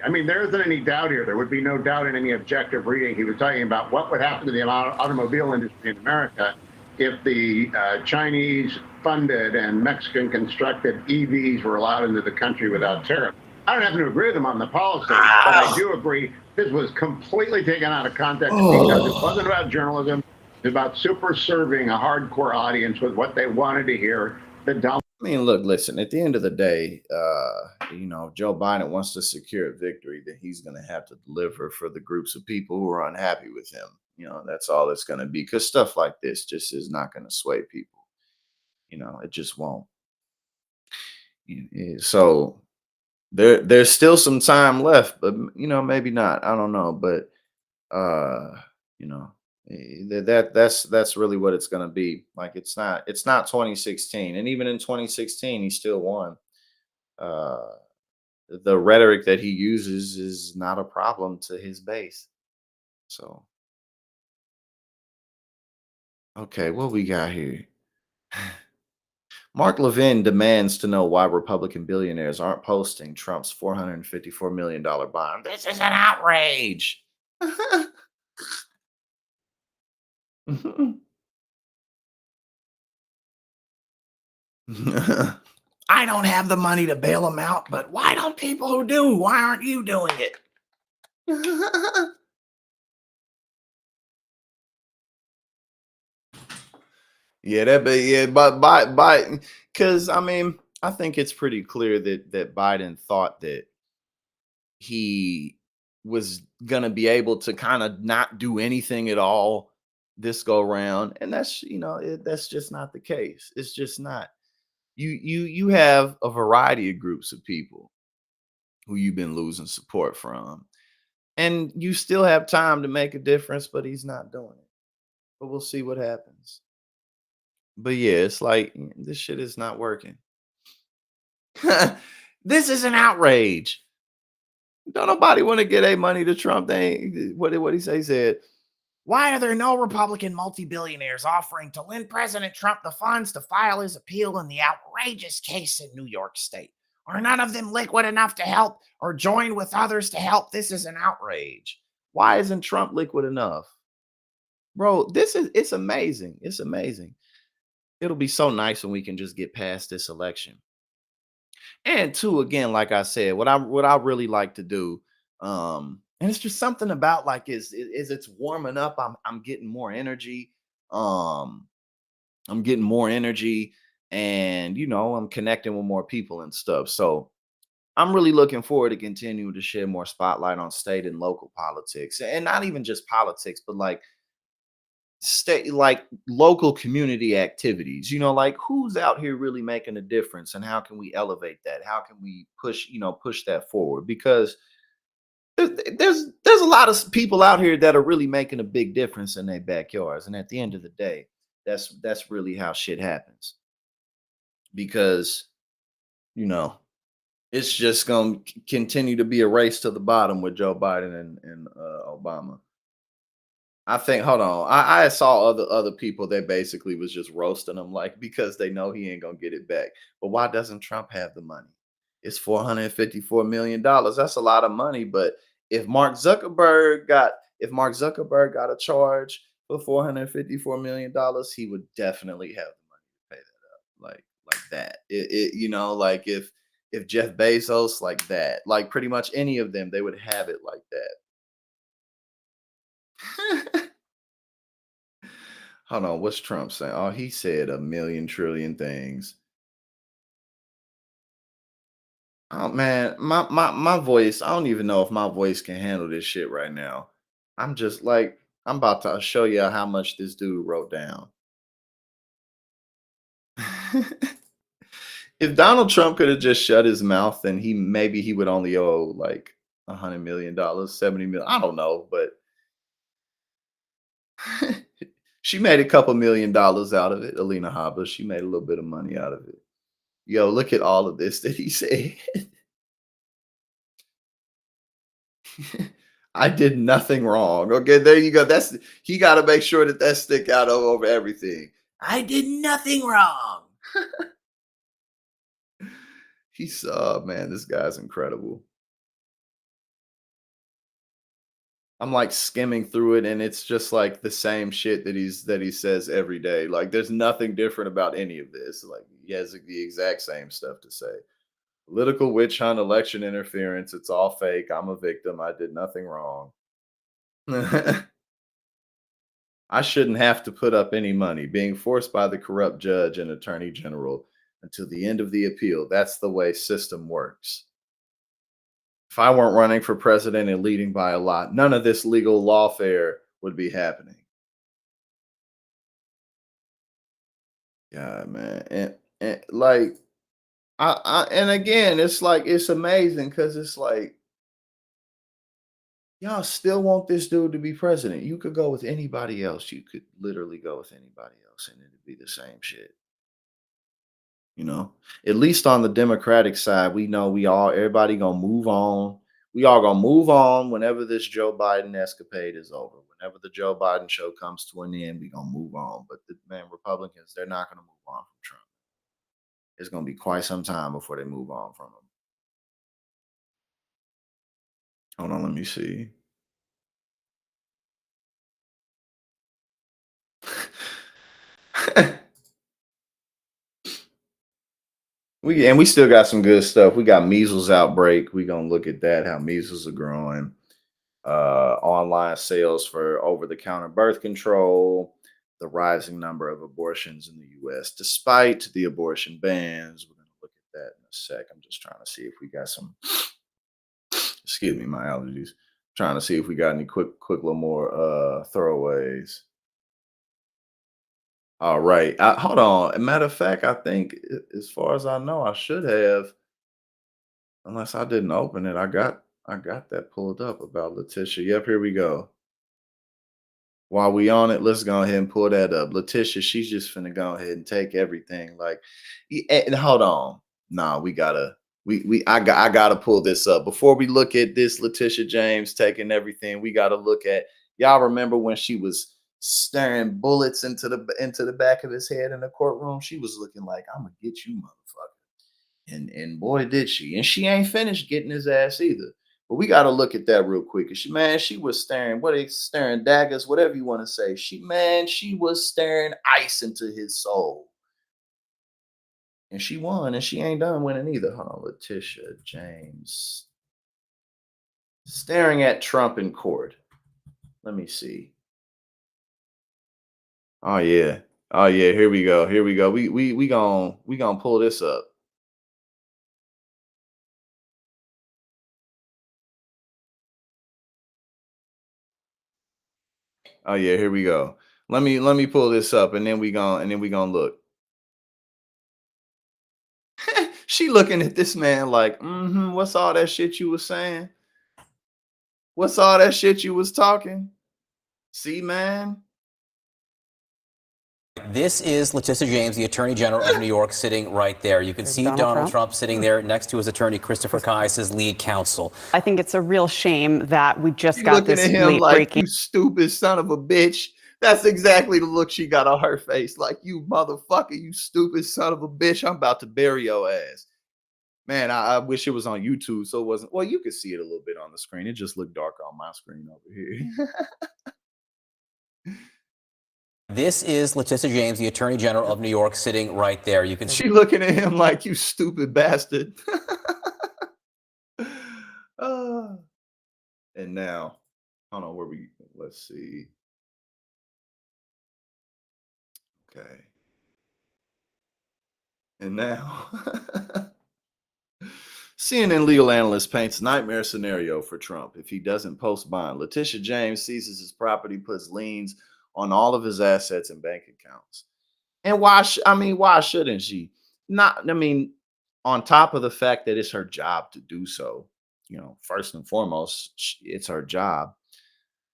mean, there isn't any doubt here. There would be no doubt in any objective reading. He was talking about what would happen to the automobile industry in America if the Chinese funded and Mexican constructed EVs were allowed into the country without tariff. I don't happen to agree with him on the policy, but I do agree this was completely taken out of context because it wasn't about journalism. It was about super serving a hardcore audience with what they wanted to hear. The dumb. I mean, look, listen, at the end of the day, if Joe Biden wants to secure a victory, then he's going to have to deliver for the groups of people who are unhappy with him. That's all it's going to be because stuff like this just is not going to sway people. It just won't. So there's still some time left, but maybe not. I don't know, but you know, that's really what it's going to be. Like it's not 2016, and even in 2016, he still won. Uh, the rhetoric that he uses is not a problem to his base. So okay, what we got here? Mark Levin demands to know why Republican billionaires aren't posting Trump's $454 million bond. This is an outrage. I don't have the money to bail them out, but why don't people who do? Why aren't you doing it? But because I mean, I think it's pretty clear that Biden thought that he was gonna be able to kind of not do anything at all this go round, and that's just not the case. It's just not. You have a variety of groups of people who you've been losing support from, and you still have time to make a difference, but he's not doing it. But we'll see what happens. But yeah, it's like this shit is not working. This is an outrage. Don't nobody want to get a money to Trump. They ain't, what he say? He said, why are there no Republican multi-billionaires offering to lend President Trump the funds to file his appeal in the outrageous case in New York State? Are none of them liquid enough to help or join with others to help? This is an outrage. Why isn't Trump liquid enough? Bro, it's amazing. It's amazing. It'll be so nice when we can just get past this election. And two, again, like I said, what I really like to do And it's just something about like is it's warming up. I'm getting more energy. Um, I'm getting more energy, and I'm connecting with more people and stuff. So I'm really looking forward to continue to shed more spotlight on state and local politics, and not even just politics, but like state, like local community activities. Like who's out here really making a difference, and how can we elevate that? How can we push that forward? Because there's a lot of people out here that are really making a big difference in their backyards, and at the end of the day, that's really how shit happens. Because you know it's just going to continue to be a race to the bottom with Joe Biden and Obama. I think. Hold on, I saw other people that basically was just roasting him, like because they know he ain't gonna get it back. But why doesn't Trump have the money? It's $454 million. That's a lot of money. But if Mark Zuckerberg got a charge for $454 million, he would definitely have the money to pay that up, like that. Like if Jeff Bezos, like that, like pretty much any of them, they would have it like that. Hold on, what's Trump saying? Oh, he said a million trillion things. Oh man, my voice. I don't even know if my voice can handle this shit right now. I'm just like I'm about to show you how much this dude wrote down. If Donald Trump could have just shut his mouth, then he would only owe like $100 million, 70 million. I don't know, but she made a couple $1 million out of it. Alina Habba, she made a little bit of money out of it. Yo, look at all of this that he said. I did nothing wrong. Okay, there you go. He got to make sure that stick out over everything. I did nothing wrong. Man, this guy's incredible. I'm like skimming through it, and it's just like the same shit that he says every day. Like there's nothing different about any of this. Like he has the exact same stuff to say. Political witch hunt, election interference. It's all fake. I'm a victim. I did nothing wrong. I shouldn't have to put up any money. Being forced by the corrupt judge and attorney general until the end of the appeal. That's the way system works. If I weren't running for president and leading by a lot, none of this legal lawfare would be happening. Yeah, man. And like and again, it's like it's amazing because it's like y'all still want this dude to be president. You could go with anybody else. You could literally go with anybody else and it'd be the same shit. You know, at least on the Democratic side, we know everybody gonna move on. We all gonna move on whenever this Joe Biden escapade is over. Whenever the Joe Biden show comes to an end, we gonna move on. But Republicans, they're not gonna move on from Trump. It's gonna be quite some time before they move on from him. Hold on, let me see. We still got some good stuff. We got measles outbreak. We gonna look at that, how measles are growing. Online sales for over-the-counter birth control, the rising number of abortions in the U.S. despite the abortion bans. We're gonna look at that in a sec. I'm just trying to see if we got some. Excuse me, my allergies. Trying to see if we got any quick little more throwaways. All right. Hold on. Matter of fact, I think as far as I know, I should have, unless I didn't open it. I got that pulled up about Letitia. Yep, here we go. While we on it, let's go ahead and pull that up. Letitia, she's just finna go ahead and take everything. Like, and hold on. Nah, I gotta pull this up. Before we look at this, Letitia James taking everything, we gotta look at y'all remember when she was staring bullets into the back of his head in the courtroom? She was looking like, I'm gonna get you, motherfucker. And boy, did she. And she ain't finished getting his ass either. But we got to look at that real quick. She was staring, staring daggers, whatever you want to say. She was staring ice into his soul. And she won, and she ain't done winning either. Hold on, Letitia James Staring at Trump in court. Let me see. Oh yeah. Oh yeah. Here we go. Here we go. We gonna pull this up. Oh yeah. Here we go. Let me pull this up, and then we gonna look. She looking at this man like, what's all that shit you was saying? What's all that shit you was talking? See, man. This is Letitia James, the Attorney General of New York, sitting right there. You can see Donald Trump sitting there next to his attorney, Christopher Kise, his lead counsel. I think it's a real shame that we just She got looking this at him like, breaking. you stupid son of a bitch. That's exactly the look she got on her face. Like, you motherfucker, you stupid son of a bitch. I'm about to bury your ass. Man, I wish it was on YouTube so it wasn't. Well, you could see it a little bit on the screen. It just looked dark on my screen over here. This is Letitia James, the Attorney General of New York, sitting right there. You can see. She looking at him like, you stupid bastard. And now, I don't know where let's see. Okay. And now, CNN legal analyst paints nightmare scenario for Trump if he doesn't post bond. Letitia James seizes his property, puts liens on all of his assets and bank accounts. And why shouldn't she? Not, I mean, on top of the fact that it's her job to do so, first and foremost, it's her job.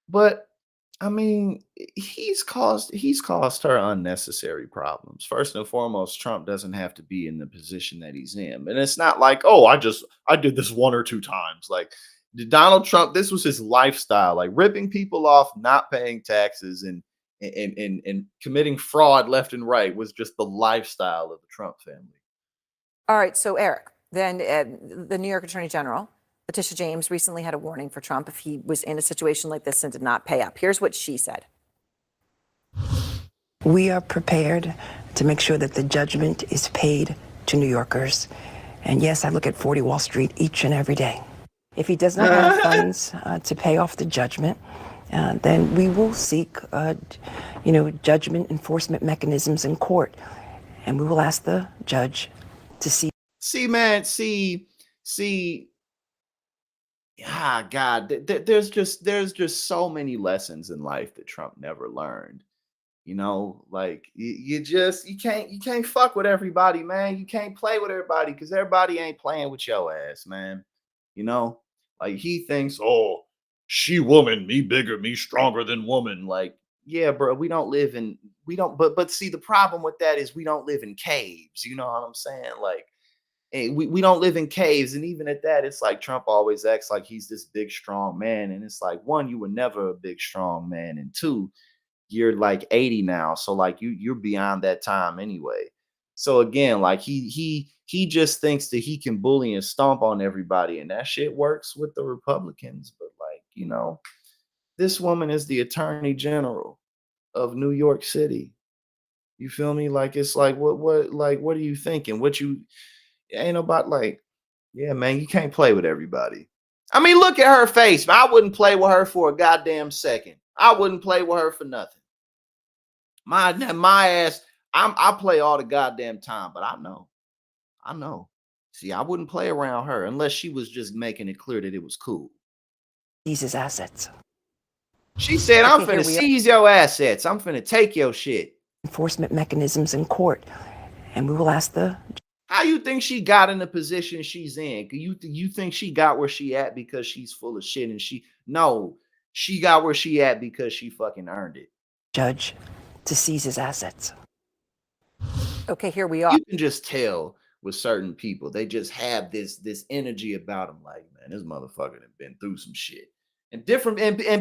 But I mean, he's caused her unnecessary problems. First and foremost, Trump doesn't have to be in the position that he's in. And it's not like, oh, I did this one or two times. Like Donald Trump, this was his lifestyle, like ripping people off, not paying taxes and committing fraud left and right was just the lifestyle of the Trump family. All right. So, Eric, then the New York Attorney General, Letitia James, recently had a warning for Trump if he was in a situation like this and did not pay up. Here's what she said. We are prepared to make sure that the judgment is paid to New Yorkers. And yes, I look at 40 Wall Street each and every day. If he does not have funds to pay off the judgment, then we will seek, judgment enforcement mechanisms in court. And we will ask the judge to see. God, there's just so many lessons in life that Trump never learned. Like you can't fuck with everybody, man. You can't play with everybody because everybody ain't playing with your ass, man. Like he thinks, oh, she woman, me bigger, me stronger than woman. Like, yeah, bro, but see, the problem with that is we don't live in caves. You know what I'm saying? Like, we don't live in caves. And even at that, it's like Trump always acts like he's this big, strong man. And it's like, one, you were never a big, strong man. And two, you're like 80 now. So like you're beyond that time anyway. So again, like he just thinks that he can bully and stomp on everybody. And that shit works with the Republicans. But like, this woman is the Attorney General of New York City. You feel me? Like, it's like, what are you thinking? Ain't nobody like, yeah, man, you can't play with everybody. I mean, look at her face. I wouldn't play with her for a goddamn second. I wouldn't play with her for nothing. My ass, I play all the goddamn time, but I know. See, I wouldn't play around her unless she was just making it clear that it was cool. Seize his assets. She said, I'm finna seize your assets. I'm finna take your shit. Enforcement mechanisms in court. And we will ask the. How you think she got in the position she's in? You think she got where she at because she's full of shit and she got where she at because she fucking earned it. Judge to seize his assets. Okay, here we are. You can just tell with certain people, they just have this energy about them. Like, man, this motherfucker has been through some shit. And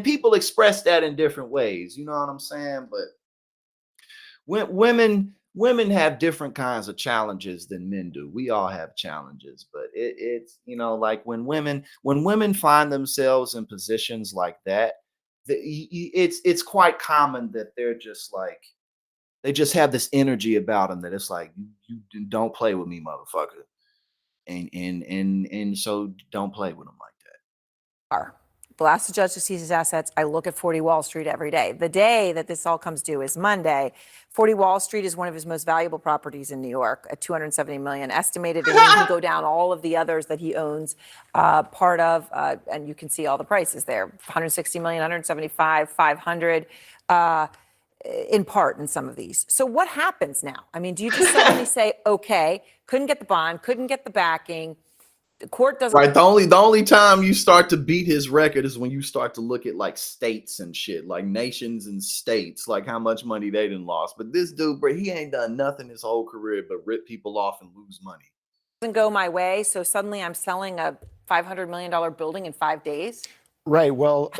people express that in different ways. You know what I'm saying? But women have different kinds of challenges than men do. We all have challenges, but it's like when women find themselves in positions like that, it's quite common that they're just like, they just have this energy about them that it's like, you don't play with me, motherfucker, and so don't play with them like that. They'll ask the judge to seize his assets. I look at 40 Wall Street every day. The day that this all comes due is Monday. 40 Wall Street is one of his most valuable properties in New York at $270 million estimated. And you can go down all of the others that he owns part of, and you can see all the prices there: 160 million, 175, 500. In part in some of these. So what happens now? I mean, do you just suddenly say, okay, couldn't get the bond, couldn't get the backing, the court doesn't... Right. The only time you start to beat his record is when you start to look at like states and shit, like nations and states, like how much money they done lost. But this dude, bro, he ain't done nothing his whole career but rip people off and lose money. Doesn't go my way, so suddenly I'm selling a $500 million building in 5 days? Right. Well,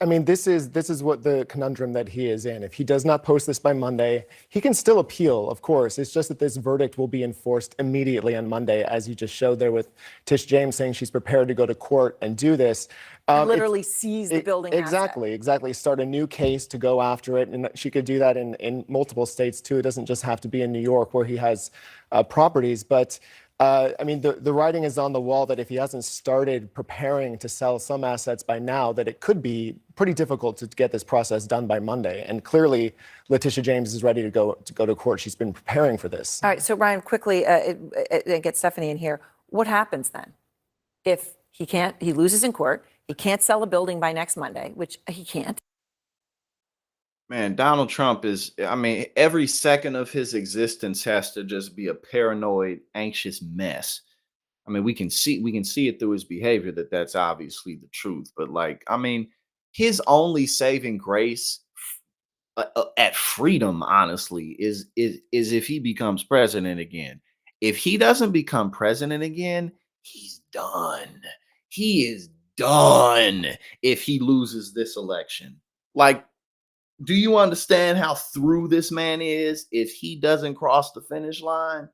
I mean, this is what the conundrum that he is in. If he does not post this by Monday, he can still appeal, of course. It's just that this verdict will be enforced immediately on Monday, as you just showed there with Tish James saying she's prepared to go to court and do this. Literally seize the building Exactly. Start a new case to go after it. And she could do that in multiple states, too. It doesn't just have to be in New York where he has properties. But I mean, the writing is on the wall that if he hasn't started preparing to sell some assets by now, that it could be pretty difficult to get this process done by Monday. And clearly, Letitia James is ready to go to court. She's been preparing for this. All right, so Ryan, quickly, get Stephanie in here. What happens then if he loses in court, he can't sell a building by next Monday, which he can't? Man, Donald Trump is, I mean, every second of his existence has to just be a paranoid, anxious mess. I mean, we can see it through his behavior that that's obviously the truth. But like, I mean, his only saving grace at freedom, honestly, is if he becomes president again. If he doesn't become president again, he's done. He is done if he loses this election. Like, do you understand how through this man is if he doesn't cross the finish line?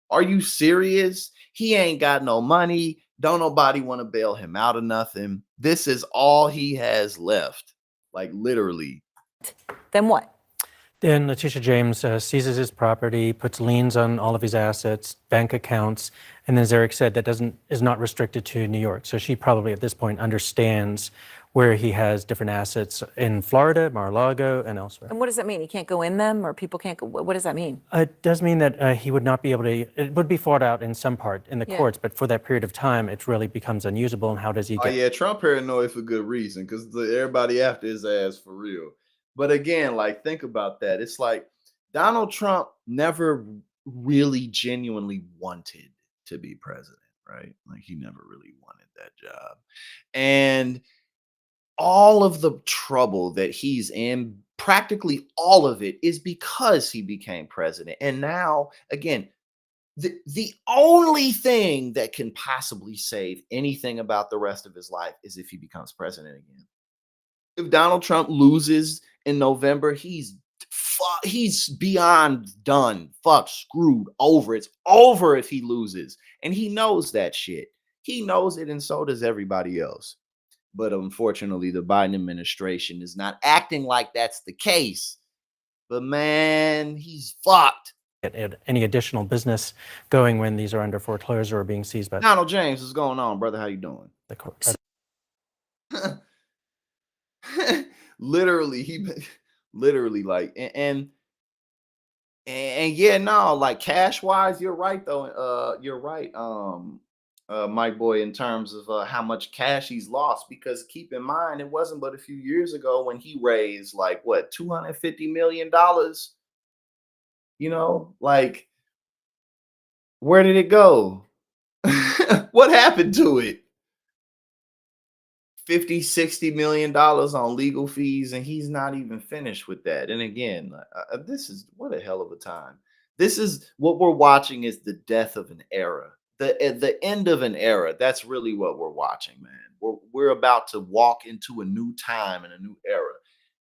Are you serious? He ain't got no money. Don't nobody want to bail him out of nothing. This is all he has left. Like literally. Then what? Then Letitia James seizes his property, puts liens on all of his assets, bank accounts, and as Eric said, that is not restricted to New York. So she probably at this point understands where he has different assets in Florida, Mar-a-Lago, and elsewhere. And what does that mean? He can't go in them, or people can't go? What does that mean? It does mean that he would not be able to. It would be fought out in some part in the courts, but for that period of time, it really becomes unusable. And how does he get? Oh yeah, Trump paranoid for good reason because everybody after his ass for real. But again, like think about that. It's like Donald Trump never really genuinely wanted to be president, right? Like he never really wanted that job. And all of the trouble that he's in, practically all of it, is because he became president. And now, again, the only thing that can possibly save anything about the rest of his life is if he becomes president again. If Donald Trump loses in November, he's beyond done, fucked, screwed, over. It's over if he loses. And he knows that shit. He knows it, and so does everybody else. But unfortunately, the Biden administration is not acting like that's the case. But man, he's fucked. Any additional business going when these are under foreclosure or being seized by Donald James, what's going on, brother? How you doing? the court. Literally like and yeah, no, like cash wise, you're right though. You're right, Mike Boy, in terms of how much cash he's lost, because keep in mind it wasn't but a few years ago when he raised like what $250 million. You know, like where did it go? What happened to it? 50-60 million dollars on legal fees, and he's not even finished with that. And again, this is what a hell of a time. This is what we're watching, is the death of an era, the end of an era. That's really what we're watching, man. We're about to walk into a new time and a new era,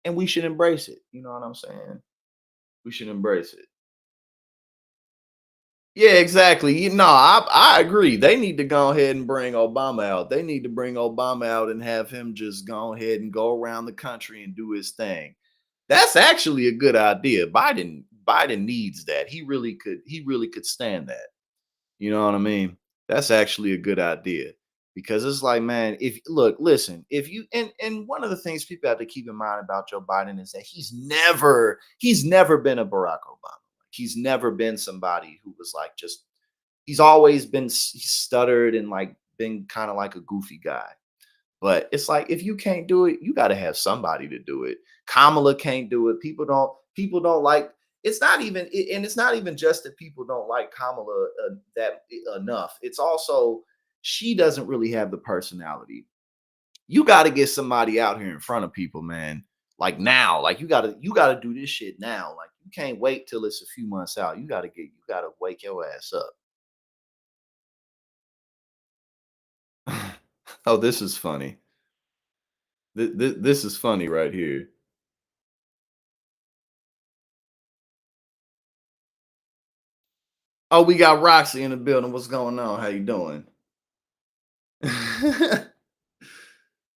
and we should embrace it. You know what I'm saying? We should embrace it. Yeah, exactly. I agree. They need to go ahead and bring Obama out. They need to bring Obama out and have him just go ahead and go around the country and do his thing. That's actually a good idea. Biden needs that. He really could stand that. You know what I mean? That's actually a good idea. because it's like, man, if look, listen, if you and one of the things people have to keep in mind about Joe Biden is that he's never been a Barack Obama. He's never been somebody who was like just he's always been he stuttered and like been kind of like a goofy guy. But it's like if you can't do it, you got to have somebody to do it. Kamala can't do it. People don't like it's not even and it's not even just that people don't like Kamala that enough. It's also she doesn't really have the personality. You got to get somebody out here in front of people, man. Like now, like you got to do this shit now. Like you can't wait till it's a few months out. You got to wake your ass up. Oh, this is funny. This is funny right here. Oh, we got Roxy in the building. What's going on? How you doing?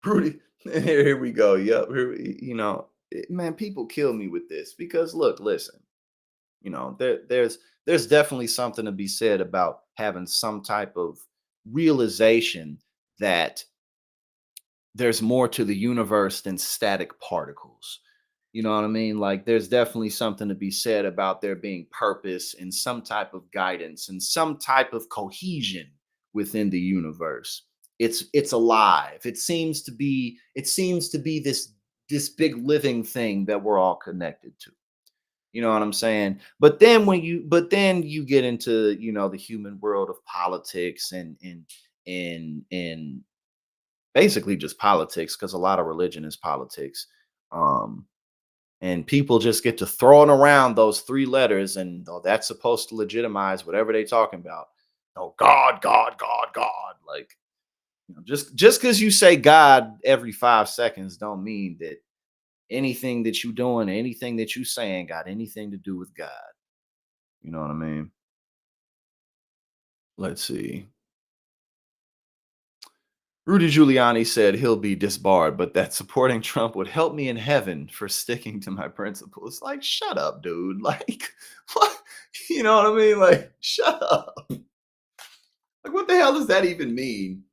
Rudy, here we go. Yep. Man, people kill me with this because look, listen, there's definitely something to be said about having some type of realization that there's more to the universe than static particles. You know what I mean? Like there's definitely something to be said about there being purpose and some type of guidance and some type of cohesion within the universe. It's alive. It seems to be this big living thing that we're all connected to. You know what I'm saying? But then you get into, the human world of politics and basically just politics because a lot of religion is politics. Um and people just get to throwing around those three letters and oh, that's supposed to legitimize whatever they talking about. Oh, God, God, God, God. Like, just because you say God every 5 seconds don't mean that anything that you doing, anything that you saying got anything to do with God. You know what I mean? Let's see. Rudy Giuliani said he'll be disbarred, but that supporting Trump would help me in heaven for sticking to my principles. Like, shut up, dude. Like, what? You know what I mean? Like, shut up. Like, what the hell does that even mean?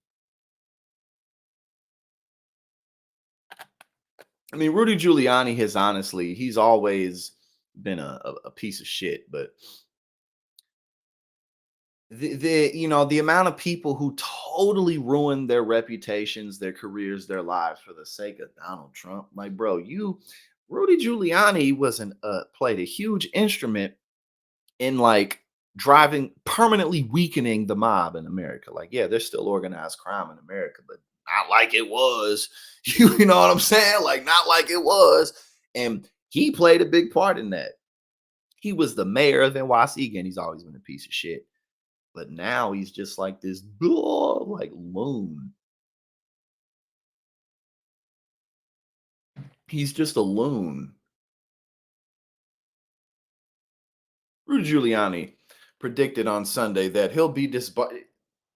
I mean, Rudy Giuliani has honestly, he's always been a piece of shit, but the amount of people who totally ruined their reputations, their careers, their lives for the sake of Donald Trump. Like, bro, Rudy Giuliani played a huge instrument in like driving permanently weakening the mob in America. Like, yeah, there's still organized crime in America, but not like it was. You know what I'm saying? Like, not like it was. And he played a big part in that. He was the mayor of NYC. Again, he's always been a piece of shit. But now he's just like this like loon. He's just a loon. Rudy Giuliani predicted on Sunday that he'll be disbarred.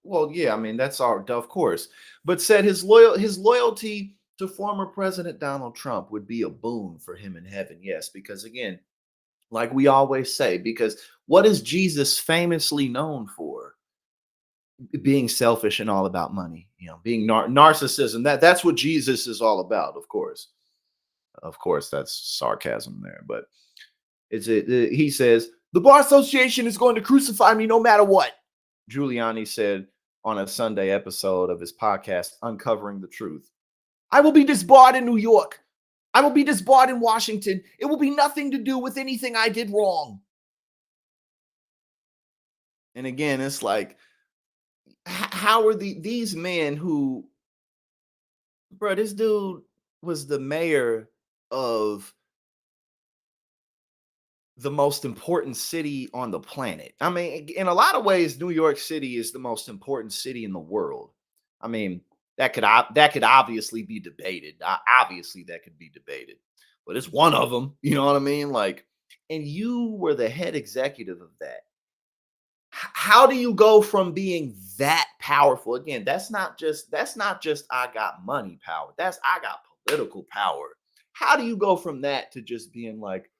Well, yeah, I mean that's of course, but said his loyalty to former President Donald Trump would be a boon for him in heaven. Yes, because again, like we always say, because what is Jesus famously known for? Being selfish and all about money, being narcissism. That's what Jesus is all about. Of course, that's sarcasm there, but he says the bar association is going to crucify me no matter what. Giuliani said on a Sunday episode of his podcast, Uncovering the Truth. I will be disbarred in New York. I will be disbarred in Washington. It will be nothing to do with anything I did wrong. And again, it's like, how are these men who, bro, this dude was the mayor of the most important city on the planet. I mean, in a lot of ways, New York City is the most important city in the world. I mean, that could obviously be debated. Obviously, that could be debated, but it's one of them. You know what I mean? Like, and you were the head executive of that. How do you go from being that powerful? Again, that's not just I got money power. That's I got political power. How do you go from that to just being like,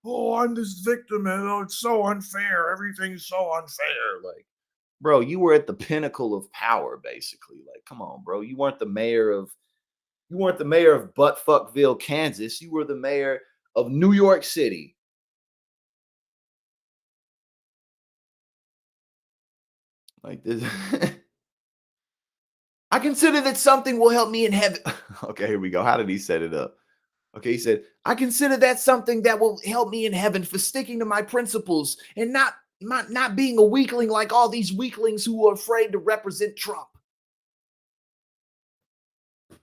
oh, I'm this victim and oh, it's so unfair. Everything's so unfair. Like, bro, you were at the pinnacle of power, basically. Like, come on, bro. You weren't the mayor of Buttfuckville, Kansas. You were the mayor of New York City. Like this. I consider that something will help me in heaven. Okay, here we go. How did he set it up? Okay, he said, I consider that something that will help me in heaven for sticking to my principles and not being a weakling like all these weaklings who are afraid to represent Trump.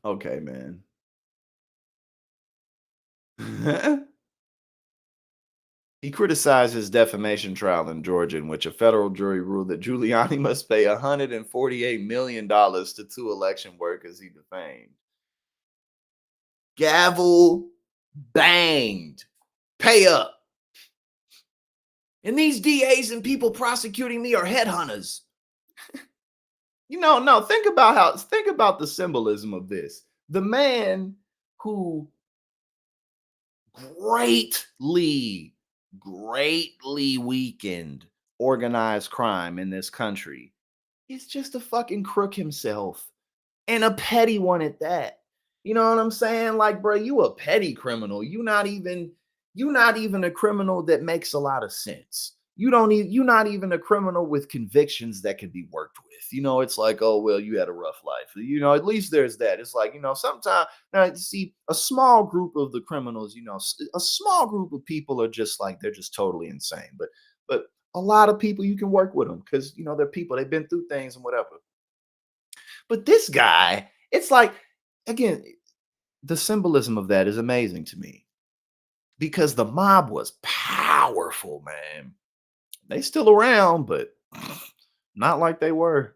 Okay, man. He criticized his defamation trial in Georgia, in which a federal jury ruled that Giuliani must pay $148 million to 2 election workers he defamed. Gavel banged. Pay up. And these DAs and people prosecuting me are headhunters. No, think about the symbolism of this. The man who greatly weakened organized crime in this country is just a fucking crook himself, and a petty one at that. You know what I'm saying? Like, bro, you a petty criminal. You're not even a criminal that makes a lot of sense. You're not even a criminal with convictions that can be worked with. It's like, oh well, you had a rough life. At least there's that. It's like, sometimes now see a small group of the criminals, a small group of people are just like they're just totally insane. But a lot of people you can work with them because they're people, they've been through things and whatever. But this guy, it's like, again, the symbolism of that is amazing to me because the mob was powerful, man. They still around, but not like they were.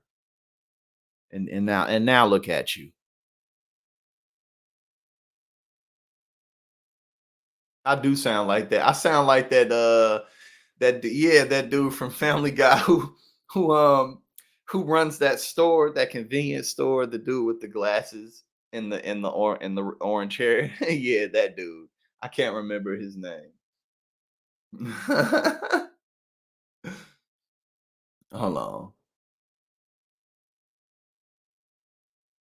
And now look at you. I do sound like that. I sound like that dude from Family Guy who runs that store, that convenience store, the dude with the glasses in the orange hair. Yeah, that dude. I can't remember his name. Hold on.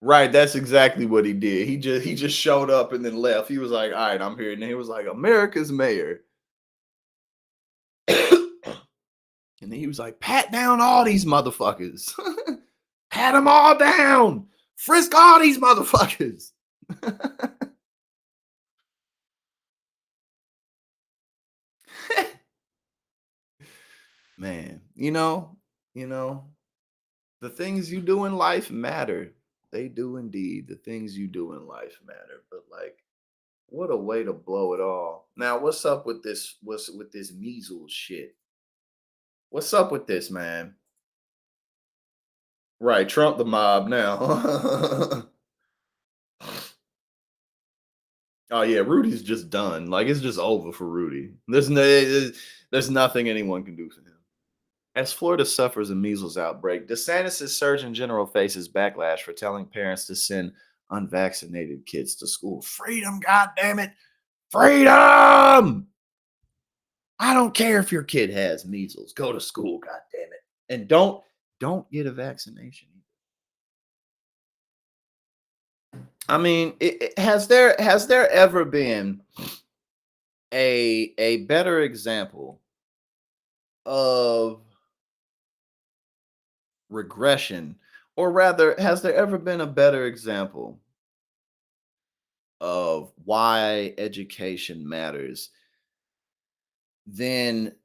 Right, that's exactly what he did. He just showed up and then left. He was like, "All right, I'm here." And he was like, "America's mayor." And then he was like, "Pat down all these motherfuckers. Pat them all down. Frisk all these motherfuckers." Man, the things you do in life matter. They do indeed. The things you do in life matter. But like, what a way to blow it all. Now, what's up with this? What's with this measles shit? What's up with this, man? Right, Trump the mob now. Oh yeah, Rudy's just done. Like it's just over for Rudy. There's nothing anyone can do for him. As Florida suffers a measles outbreak, DeSantis' Surgeon General faces backlash for telling parents to send unvaccinated kids to school. Freedom, goddammit. Freedom! I don't care if your kid has measles. Go to school, goddammit. And don't get a vaccination. I mean, has there ever been a better example of regression, or rather, has there ever been a better example of why education matters than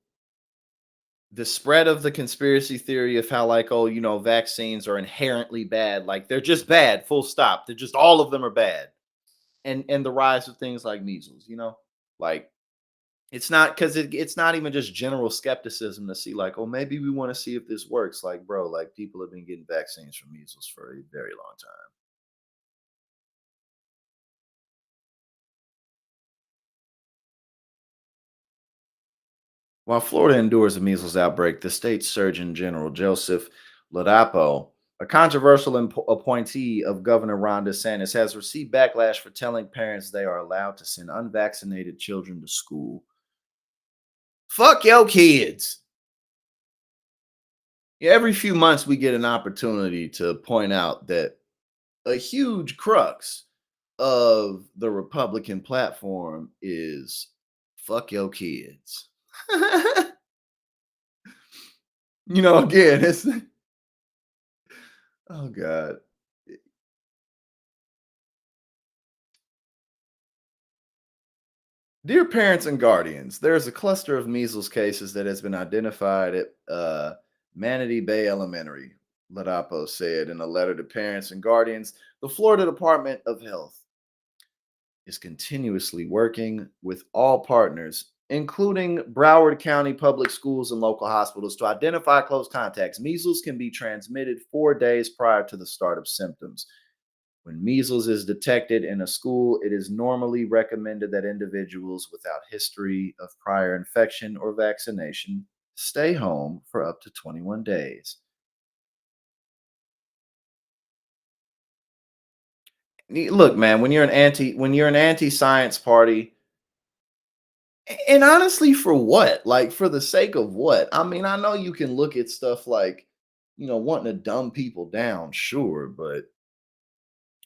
the spread of the conspiracy theory of how, like, oh, vaccines are inherently bad, like they're just bad, full stop. They're just, all of them are bad, and the rise of things like measles. Like, it's not because it's not even just general skepticism to see, like, oh, maybe we want to see if this works. Like, bro, like people have been getting vaccines for measles for a very long time. While Florida endures a measles outbreak, the state's Surgeon General, Joseph Ladapo, a controversial appointee of Governor Ron DeSantis, has received backlash for telling parents they are allowed to send unvaccinated children to school. Fuck your kids. every few months we get an opportunity to point out that a huge crux of the Republican platform is fuck your kids. Again, it's oh God. Dear parents and guardians, there is a cluster of measles cases that has been identified at Manatee Bay Elementary, Ladapo said in a letter to parents and guardians. The Florida Department of Health is continuously working with all partners, including Broward County Public Schools and local hospitals, to identify close contacts. Measles can be transmitted 4 days prior to the start of symptoms. When measles is detected in a school, it is normally recommended that individuals without history of prior infection or vaccination stay home for up to 21 days. Look, man, when you're an anti-science party, and honestly, for what? Like, for the sake of what? I mean, I know you can look at stuff like, wanting to dumb people down, sure, but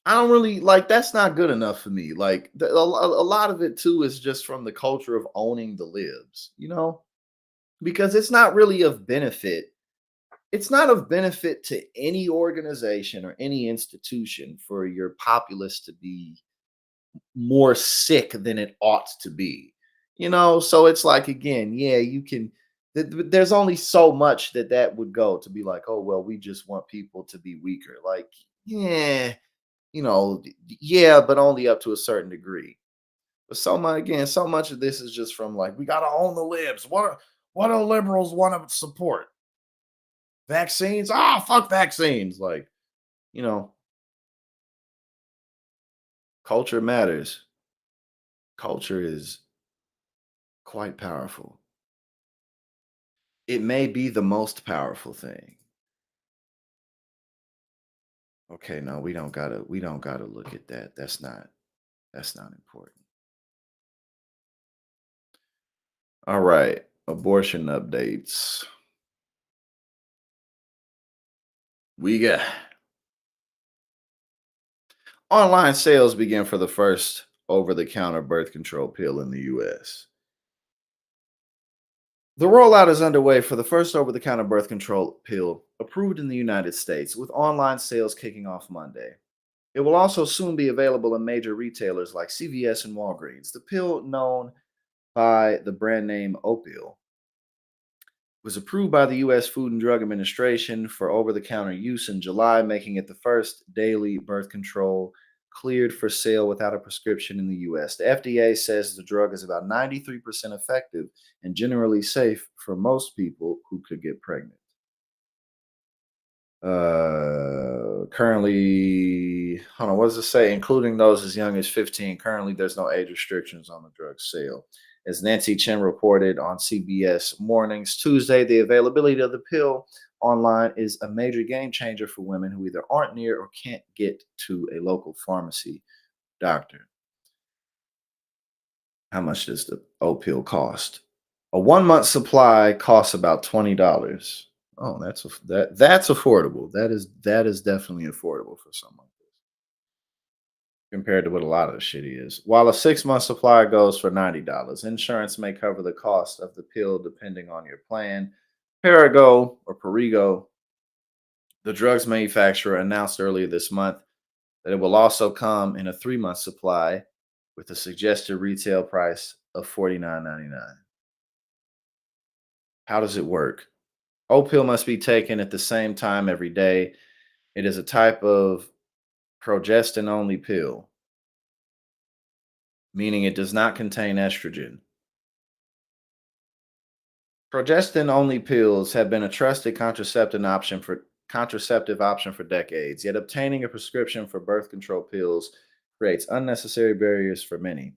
I don't really like that's not good enough for me. Like, a lot of it too is just from the culture of owning the libs, because it's not really of benefit. It's not of benefit to any organization or any institution for your populace to be more sick than it ought to be. So it's like, again, yeah, you can there's only so much that would go to be like, oh well, we just want people to be weaker. Like, yeah, yeah, but only up to a certain degree. But so much of this is just from like, we gotta own the libs. What do liberals want to support? Vaccines? Ah, fuck vaccines. Like, you know, culture matters. Culture is quite powerful. It may be the most powerful thing. Okay, no, we don't gotta look at that. That's not important. All right. Abortion updates. We got online sales begin for the first over-the-counter birth control pill in the US. The rollout is underway for the first over-the-counter birth control pill approved in the United States, with online sales kicking off Monday. It will also soon be available in major retailers like CVS and Walgreens. The pill, known by the brand name Opil, was approved by the U.S. Food and Drug Administration for over the counter use in July, making it the first daily birth control cleared for sale without a prescription in the U.S. The FDA says the drug is about 93% effective and generally safe for most people who could get pregnant. Currently, hold on, what does it say? Including those as young as 15. Currently, there's no age restrictions on the drug sale. As Nancy Chen reported on CBS Mornings Tuesday, the availability of the pill online is a major game changer for women who either aren't near or can't get to a local pharmacy doctor. How much does the O pill cost? A 1 month supply costs about $20. Oh, that's affordable. That is definitely affordable for someone compared to what a lot of the shit is. While a 6 month supply goes for $90, insurance may cover the cost of the pill depending on your plan. Perrigo, the drugs manufacturer, announced earlier this month that it will also come in a 3 month supply with a suggested retail price of $49.99. How does it work? Opill must be taken at the same time every day. It is a type of progestin only pill, meaning it does not contain estrogen. Progestin only pills have been a trusted contraceptive option for decades, yet obtaining a prescription for birth control pills creates unnecessary barriers for many.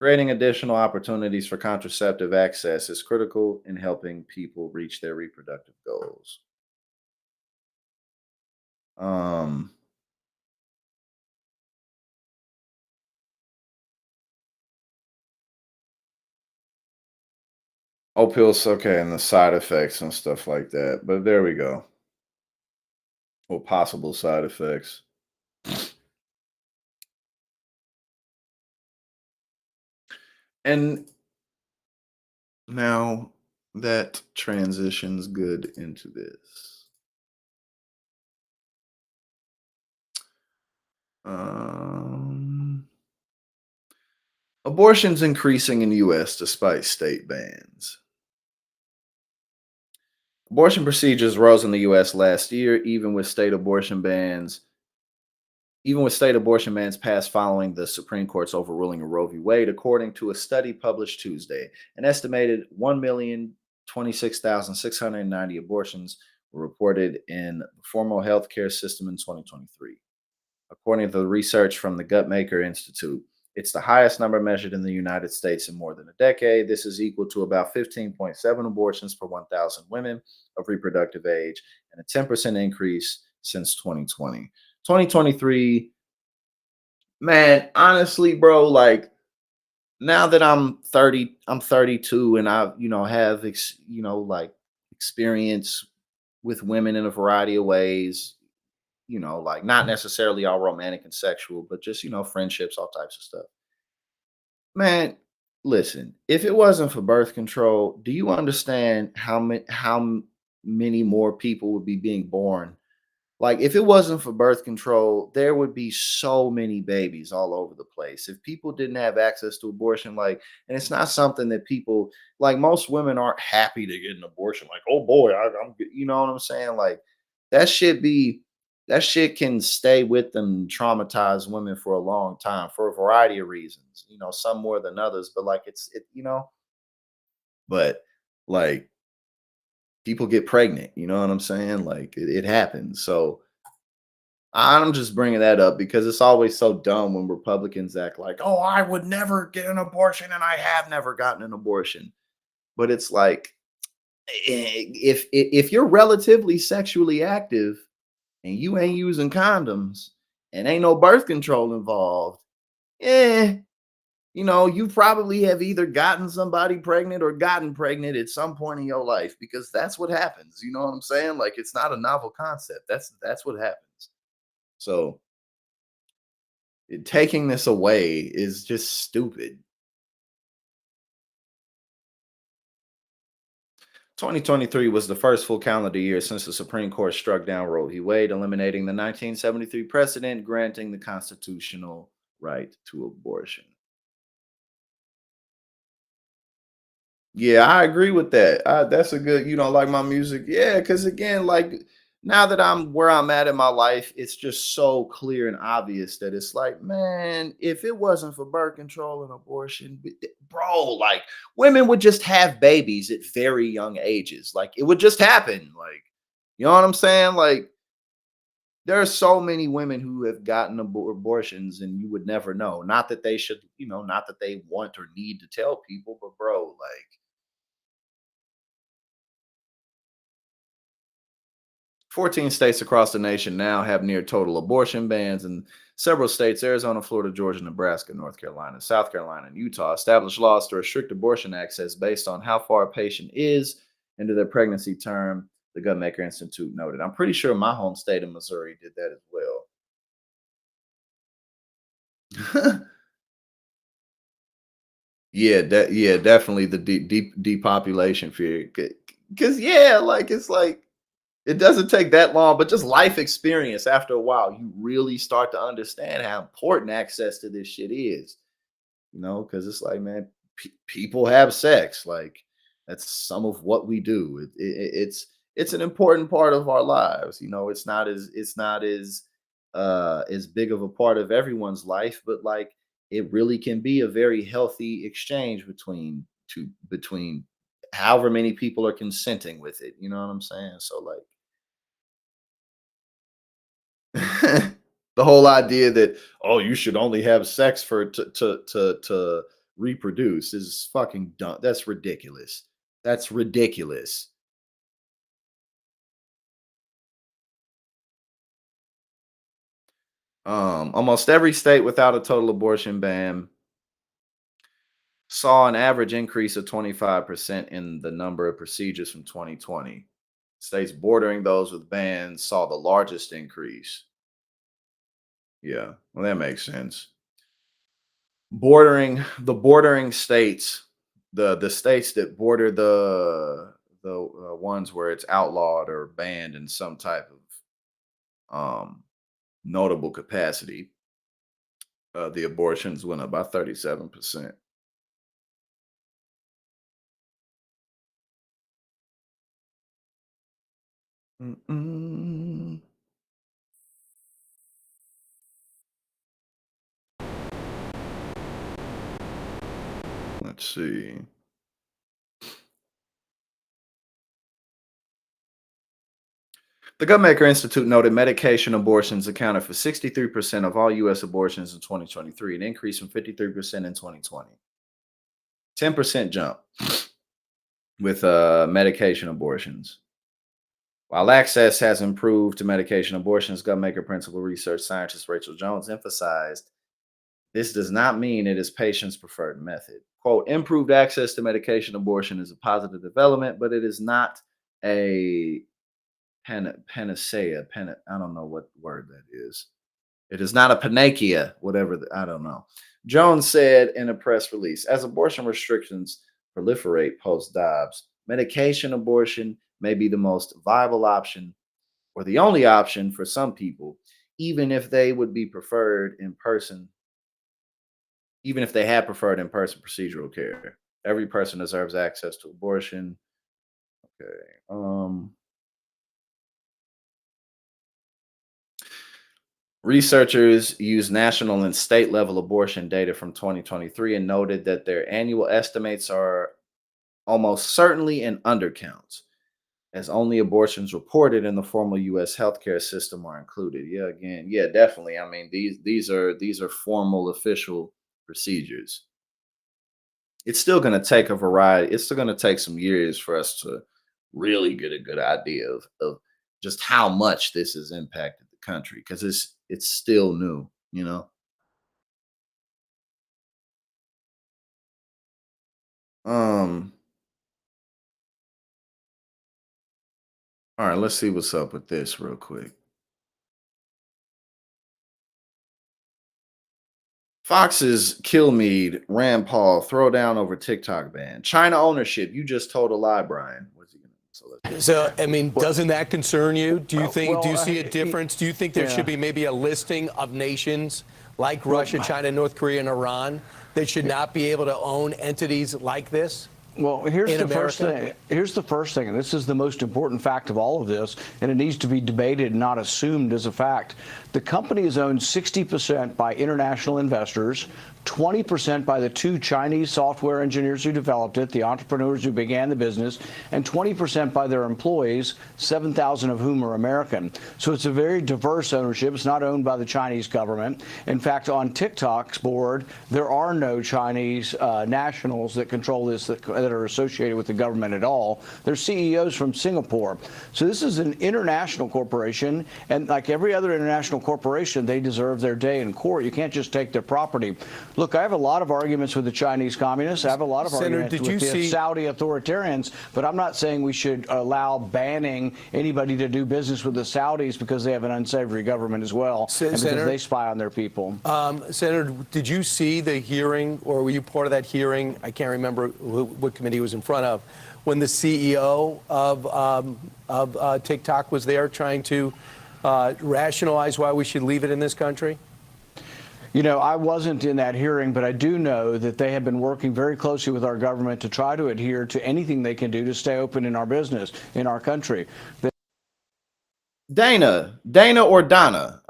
Creating additional opportunities for contraceptive access is critical in helping people reach their reproductive goals. Um, pills, okay, and the side effects and stuff like that. But there we go. Or possible side effects. And now that transitions good into this. Um, Abortions increasing in the US despite state bans. Abortion procedures rose in the US last year, even with state abortion bans passed following the Supreme Court's overruling of Roe v. Wade, according to a study published Tuesday. An estimated 1,026,690 abortions were reported in the formal healthcare system in 2023. According to the research from the Guttmacher Institute, it's the highest number measured in the United States in more than a decade. This is equal to about 15.7 abortions per 1,000 women of reproductive age, and a 10% increase since 2020. 2023, man, honestly, bro, like now that I'm 32 and I, have like experience with women in a variety of ways, like not necessarily all romantic and sexual, but just, friendships, all types of stuff. Man, listen, if it wasn't for birth control, do you understand many more people would be being born? Like, if it wasn't for birth control, there would be so many babies all over the place. If people didn't have access to abortion, like, and it's not something that people like, most women aren't happy to get an abortion. Like, oh boy, you know what I'm saying? Like, that should be, that shit can stay with them, and traumatize women for a long time for a variety of reasons, some more than others, but like, but like, people get pregnant, you know what I'm saying? Like, it happens. So, I'm just bringing that up because it's always so dumb when Republicans act like, "Oh, I would never get an abortion and I have never gotten an abortion." But it's like, if you're relatively sexually active and you ain't using condoms and ain't no birth control involved, eh, you probably have either gotten somebody pregnant or gotten pregnant at some point in your life, because that's what happens. You know what I'm saying? Like, it's not a novel concept. That's what happens. So, taking this away is just stupid. 2023 was the first full calendar year since the Supreme Court struck down Roe v. Wade, eliminating the 1973 precedent granting the constitutional right to abortion. Yeah, I agree with that. That's a good, like my music. Yeah, because again, like now that I'm where I'm at in my life, it's just so clear and obvious that it's like, man, if it wasn't for birth control and abortion, bro, like women would just have babies at very young ages. Like it would just happen. Like, you know what I'm saying? Like, there are so many women who have gotten abortions and you would never know. Not that they should, not that they want or need to tell people, but bro, like, 14 states across the nation now have near total abortion bans, and several states, Arizona, Florida, Georgia, Nebraska, North Carolina, South Carolina, and Utah, established laws to restrict abortion access based on how far a patient is into their pregnancy term, the Gunmaker Institute noted. I'm pretty sure my home state of Missouri did that as well. Yeah, definitely the deep depopulation fear. Because yeah, like it's like it doesn't take that long, but just life experience after a while, you really start to understand how important access to this shit is, because it's like, man, people have sex. Like, that's some of what we do. It's an important part of our lives. It's not as big of a part of everyone's life, but like it really can be a very healthy exchange between however many people are consenting with it. You know what I'm saying? So like, the whole idea that, oh, you should only have sex for to reproduce is fucking dumb. That's ridiculous. That's ridiculous. Almost every state without a total abortion ban saw an average increase of 25% in the number of procedures from 2020. States bordering those with bans saw the largest increase. Yeah, well, that makes sense. Bordering states, the states that border the ones where it's outlawed or banned in some type of notable capacity, the abortions went up by 37%. Mm-mm. Let's see. The Gunmaker Institute noted medication abortions accounted for 63% of all U.S. abortions in 2023, an increase from 53% in 2020. 10% jump with medication abortions. While access has improved to medication abortions, Gunmaker principal research scientist Rachel Jones emphasized this does not mean it is patients' preferred method. Quote, improved access to medication abortion is a positive development, but it is not a panacea. I don't know what word that is. It is not a panacea, whatever, I don't know. Jones said in a press release, as abortion restrictions proliferate post-Dobbs, medication abortion may be the most viable option or the only option for some people, even if they would be preferred in person, even if they had preferred in-person procedural care. Every person deserves access to abortion. Okay. Researchers used national and state level abortion data from 2023 and noted that their annual estimates are almost certainly in undercounts, as only abortions reported in the formal U.S. healthcare system are included. Yeah, again, yeah, definitely. I mean, these are formal, official procedures. It's still going to take a variety. It's still going to take some years for us to really get a good idea of just how much this has impacted the country, because it's still new, you know. Um. All right, let's see what's up with this real quick. Fox's Kilmeade, Rand Paul, throw down over TikTok ban. China ownership. You just told a lie, Brian. What's he gonna? So, I mean, doesn't that concern you? Do you think? Do you see a difference? Do you think there should be maybe a listing of nations like Russia, China, North Korea, and Iran that should not be able to own entities like this? Well, here's the first thing. Here's the first thing, and this is the most important fact of all of this, and it needs to be debated, not assumed as a fact. The company is owned 60% by international investors, 20% by the two Chinese software engineers who developed it, the entrepreneurs who began the business, and 20% by their employees, 7,000 of whom are American. So it's a very diverse ownership. It's not owned by the Chinese government. In fact, on TikTok's board, there are no Chinese nationals that control this that are associated with the government at all. They're CEOs from Singapore. So this is an international corporation, and like every other international corporation, they deserve their day in court. You can't just take their property. Look, I have a lot of arguments with the Chinese communists. I have a lot of arguments with the Saudi authoritarians, but I'm not saying we should allow banning anybody to do business with the Saudis because they have an unsavory government as well, and because they spy on their people. Senator, did you see the hearing, or were you part of that hearing? I can't remember what committee he was in front of, when the CEO of TikTok was there trying to rationalize why we should leave it in this country? You know, I wasn't in that hearing, but I do know that they have been working very closely with our government to try to adhere to anything they can do to stay open in our business, in our country. Dana or Donna.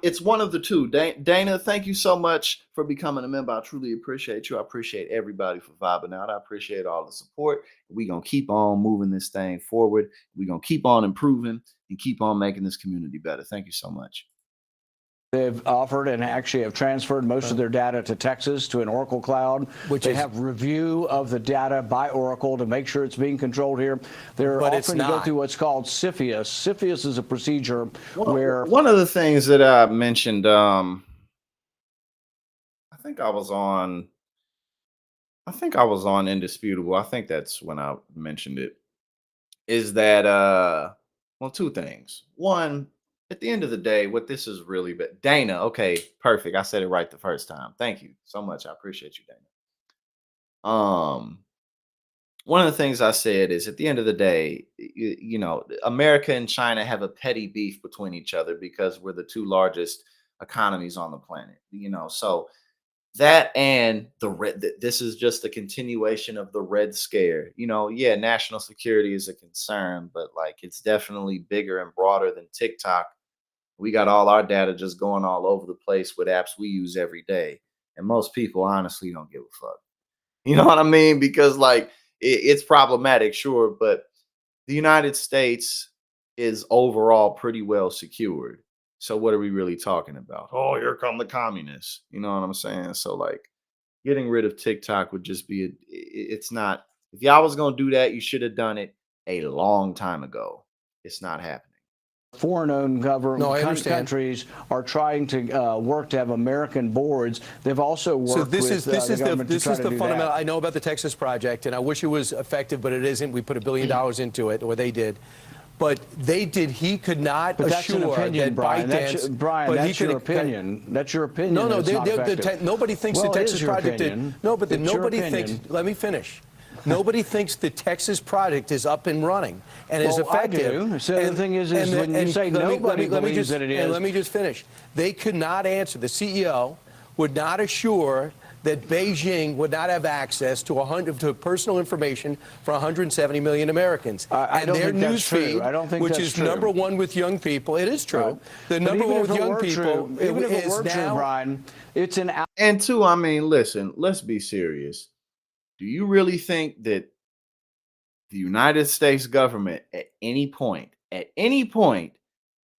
It's one of the two. Dana, thank you so much for becoming a member. I truly appreciate you. I appreciate everybody for vibing out. I appreciate all the support. We're gonna keep on moving this thing forward. We're gonna keep on improving and keep on making this community better. Thank you so much. They've offered and actually have transferred most of their data to Texas to an Oracle cloud. They have review of the data by Oracle to make sure it's being controlled here. They're offering to go through what's called CFIUS. CFIUS is a procedure where... One of the things that I mentioned, I think I was on. I think I was on Indisputable. I think that's when I mentioned it. Is that well, two things. One, at the end of the day, what this is really but Dana, okay, perfect. I said it right the first time. Thank you so much. I appreciate you, Dana. One of the things I said is at the end of the day, America and China have a petty beef between each other because we're the two largest economies on the planet. So that and the red, this is just a continuation of the Red Scare. Yeah, national security is a concern, but like it's definitely bigger and broader than TikTok. We got all our data just going all over the place with apps we use every day. And most people honestly don't give a fuck. You know what I mean? Because like it's problematic, sure, but the United States is overall pretty well secured. So what are we really talking about? Oh, here come the communists. You know what I'm saying? So like getting rid of TikTok would just be it's not, if y'all was gonna do that, you should have done it a long time ago. It's not happening. Foreign-owned government No, I understand. countries are trying to work to have American boards. They've also worked So this is with this the is the government to this try is to the do fundamental. that. I know about the Texas project, and I wish it was effective, but it isn't. We put $1 billion into it, or they did. But they did. He could not But that's assure an opinion, that Brian. ByteDance. That's your opinion. That's your opinion. No, no. that it's not effective. Nobody thinks Well, the it is Texas your project opinion. did. No, but It's your nobody thinks. opinion. Let me finish. Nobody thinks the Texas project is up and running and is Well, I effective. do. So the thing is when you say nobody believes that it is. And let me just finish. They could not answer. The CEO would not assure that Beijing would not have access to personal information for 170 million Americans. I don't their think that's news true. feed, I don't think which that's is true. number one with young people. It is true. Right. The But number even one if with it young were people true, even if it is were true, now. Brian, it's an And two, I mean, listen, let's be serious. Do you really think that the United States government at any point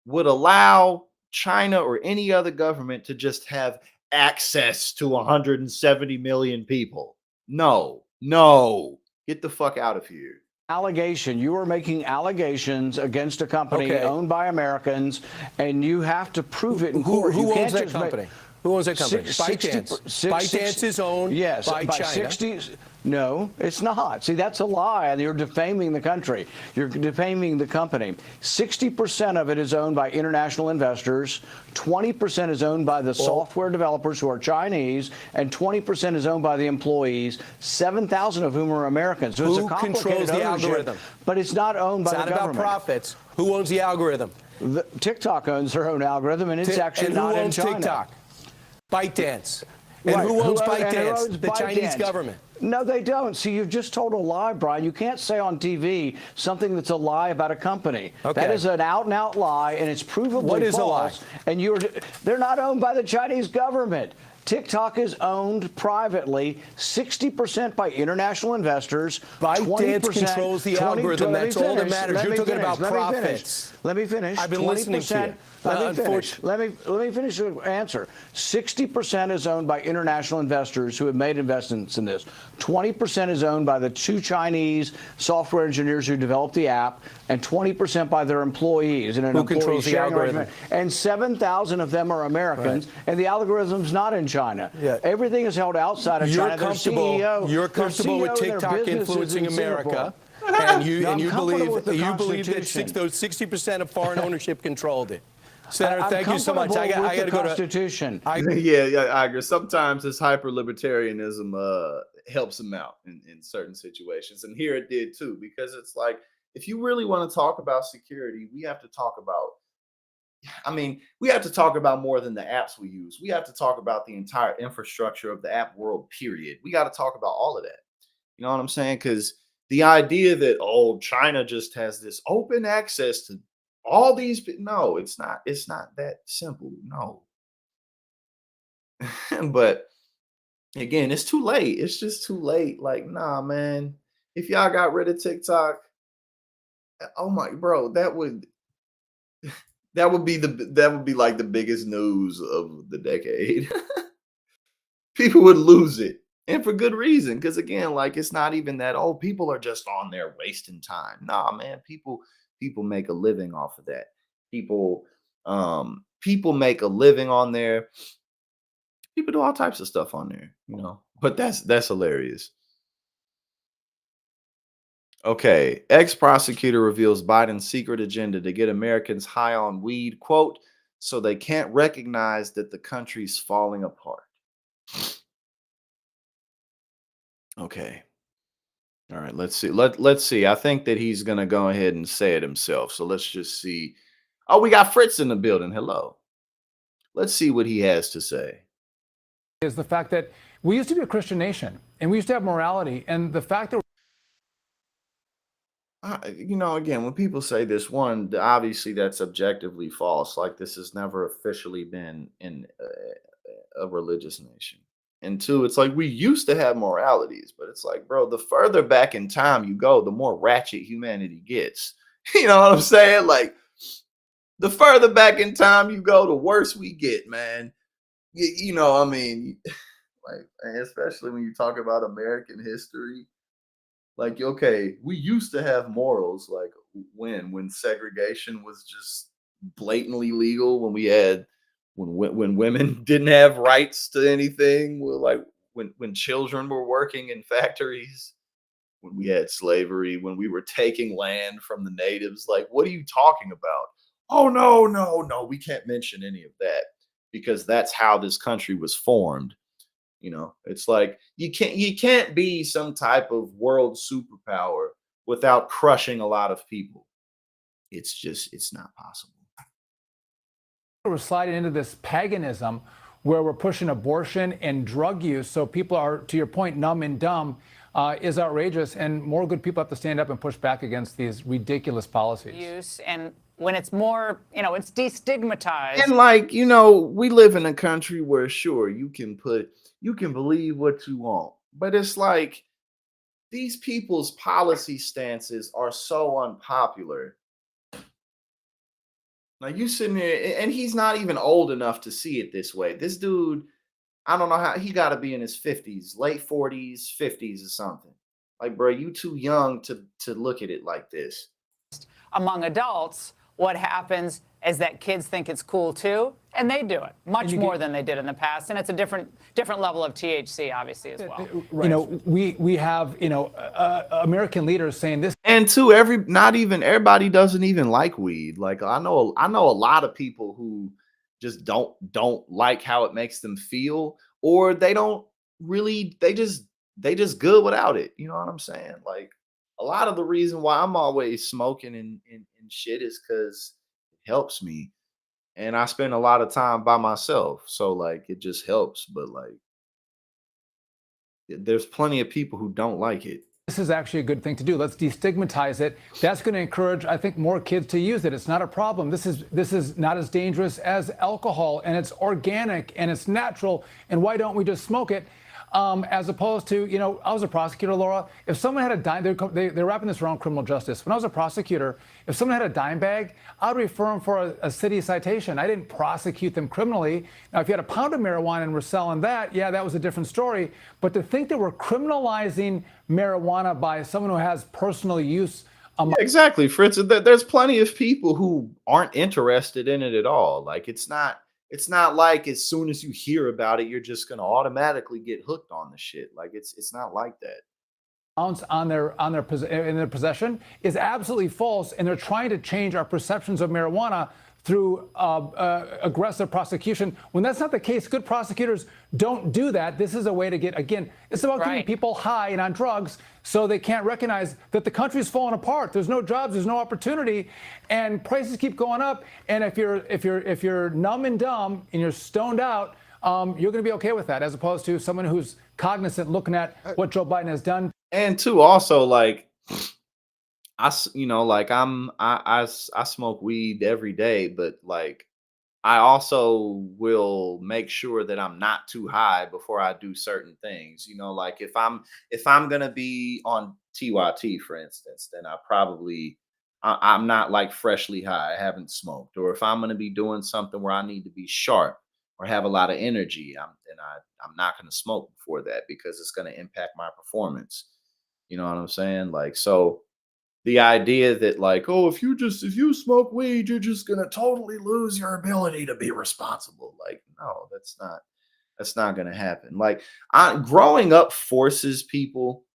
would allow China or any other government to just have access to 170 million people? No, no. Get the fuck out of here. allegation. You are making allegations against a company Okay. owned by Americans, and you have to prove it in Who, court. who You owns can't that just make- company? Who owns that company? Six- 60 ByteDance. six- ByteDance is owned yes, by China. 60. No, it's not. See, that's a lie, and you're defaming the country. You're defaming the company. 60% of it is owned by international investors. 20% is owned by the software developers who are Chinese, and 20% is owned by the employees, 7,000 of whom are Americans. So it's Who a complicated controls the ownership, algorithm? but it's not owned by It's the not about government. profits. Who owns the algorithm? TikTok owns their own algorithm, and it's actually and not who in owns China. TikTok? ByteDance. And Right. who owns and who ByteDance? owns The Chinese ByteDance? government. No, they don't. See, you've just told a lie, Brian. You can't say on TV something that's a lie about a company. Okay. That is an out-and-out lie, and it's provably What is a lie? false. And they're not owned by the Chinese government. TikTok is owned privately, 60% by international investors. ByteDance controls the algorithm. That's all that matters. You're talking about profits. Let me finish. I've been listening to you. Let me finish. Let me finish the answer. 60% is owned by international investors who have made investments in this. 20% is owned by the two Chinese software engineers who developed the app, and 20% by their employees. And an Who employee controls the sharing algorithm? arrangement. And 7,000 of them are Americans, and the algorithm's not in China. Yeah. Everything is held outside of You're China. Their comfortable. CEO You're comfortable with their CEO and their TikTok business is influencing in Singapore. America, and you I'm comfortable with the believe that Constitution. those 60% of foreign ownership controlled it. Senator, I'm thank you so much. I comfortable got with to the go to. Constitution. Yeah, I agree. Sometimes this hyper libertarianism helps him out in certain situations. And here it did too, because it's like, if you really want to talk about security, we have to talk about, we have to talk about more than the apps we use. We have to talk about the entire infrastructure of the app world, period. We got to talk about all of that. You know what I'm saying? Because the idea that, oh, China just has this open access to all these, no, it's not that simple. No. But again, it's too late. It's just too late. Like, nah, man. If y'all got rid of TikTok, oh my bro, that would be like the biggest news of the decade. People would lose it. And for good reason. Because again, like it's not even that, oh, people are just on there wasting time. Nah, man, people make a living off of that. People make a living on there. People do all types of stuff on there, you know. But that's hilarious. Okay, ex-prosecutor reveals Biden's secret agenda to get Americans high on weed, quote, so they can't recognize that the country's falling apart. Okay. All right, let's see. Let's see. I think that he's gonna go ahead and say it himself. So let's just see. Oh, we got Fritz in the building. Hello. Let's see what he has to say. Is the fact that we used to be a Christian nation and we used to have morality, and the fact that You know, again, when people say this, one, obviously that's objectively false. Like this has never officially been in a religious nation. And two, it's like we used to have moralities, but it's like, bro, the further back in time you go, the more ratchet humanity gets. You know what I'm saying? Like the further back in time you go, the worse we get, man. You know, I mean, like, and especially when you talk about American history. Like, okay, we used to have morals, like when segregation was just blatantly legal, when we had when women didn't have rights to anything, like when children were working in factories, when we had slavery, when we were taking land from the natives. Like, what are you talking about? Oh no, no, no, we can't mention any of that because that's how this country was formed. You know, it's like you can't be some type of world superpower without crushing a lot of people. It's not possible. we're sliding into this paganism where we're pushing abortion and drug use, so people are, to your point, numb and dumb, is outrageous, and more good people have to stand up and push back against these ridiculous policies. Use, and when it's more, it's destigmatized. And like, you know, we live in a country where sure you can believe what you want, but it's like these people's policy stances are so unpopular. Like you sitting there, and he's not even old enough to see it this way. This dude, I don't know how he got to be in his 50s, late 40s, 50s or something. Like, bro, you too young to look at it like this. Among adults, what happens is that kids think it's cool too, and they do it much more than they did in the past, and it's a different level of THC, obviously, as well. Right. We have American leaders saying this, and two, not even everybody doesn't even like weed. Like I know a lot of people who just don't like how it makes them feel, or they don't really, they just good without it. You know what I'm saying? Like a lot of the reason why I'm always smoking and shit is because it helps me, and I spend a lot of time by myself, so like it just helps. But like there's plenty of people who don't like it. this is actually a good thing to do. Let's destigmatize it. That's going to encourage, I think, more kids to use it. It's not a problem. This is not as dangerous as alcohol, and it's organic and it's natural. And why don't we just smoke it? As opposed to, I was a prosecutor, Laura. If someone had a dime, they're wrapping this around criminal justice. When I was a prosecutor, if someone had a dime bag, I'd refer them for a city citation. I didn't prosecute them criminally. Now, if you had a pound of marijuana and were selling that, yeah, that was a different story. But to think that we're criminalizing marijuana by someone who has personal use. Yeah, exactly, Fritz. There's plenty of people who aren't interested in it at all. Like it's not like as soon as you hear about it, you're just gonna automatically get hooked on the shit. Like it's not like that. In their possession is absolutely false, and they're trying to change our perceptions of marijuana through aggressive prosecution. When that's not the case, good prosecutors don't do that. This is a way to get, again, it's about getting people high and on drugs so they can't recognize that the country's falling apart. There's no jobs, there's no opportunity, and prices keep going up. And if you're numb and dumb and you're stoned out, you're going to be okay with that, as opposed to someone who's cognizant, looking at what Joe Biden has done. And two, also like I smoke weed every day, but like I also will make sure that I'm not too high before I do certain things. Like if I'm gonna be on TYT, for instance, then I'm not like freshly high. I haven't smoked. Or if I'm gonna be doing something where I need to be sharp or have a lot of energy, I'm not gonna smoke before that because it's gonna impact my performance. You know what I'm saying? Like so. The idea that like, oh, if you smoke weed, you're just gonna totally lose your ability to be responsible. Like, no, That's not going to happen. Like, growing up forces people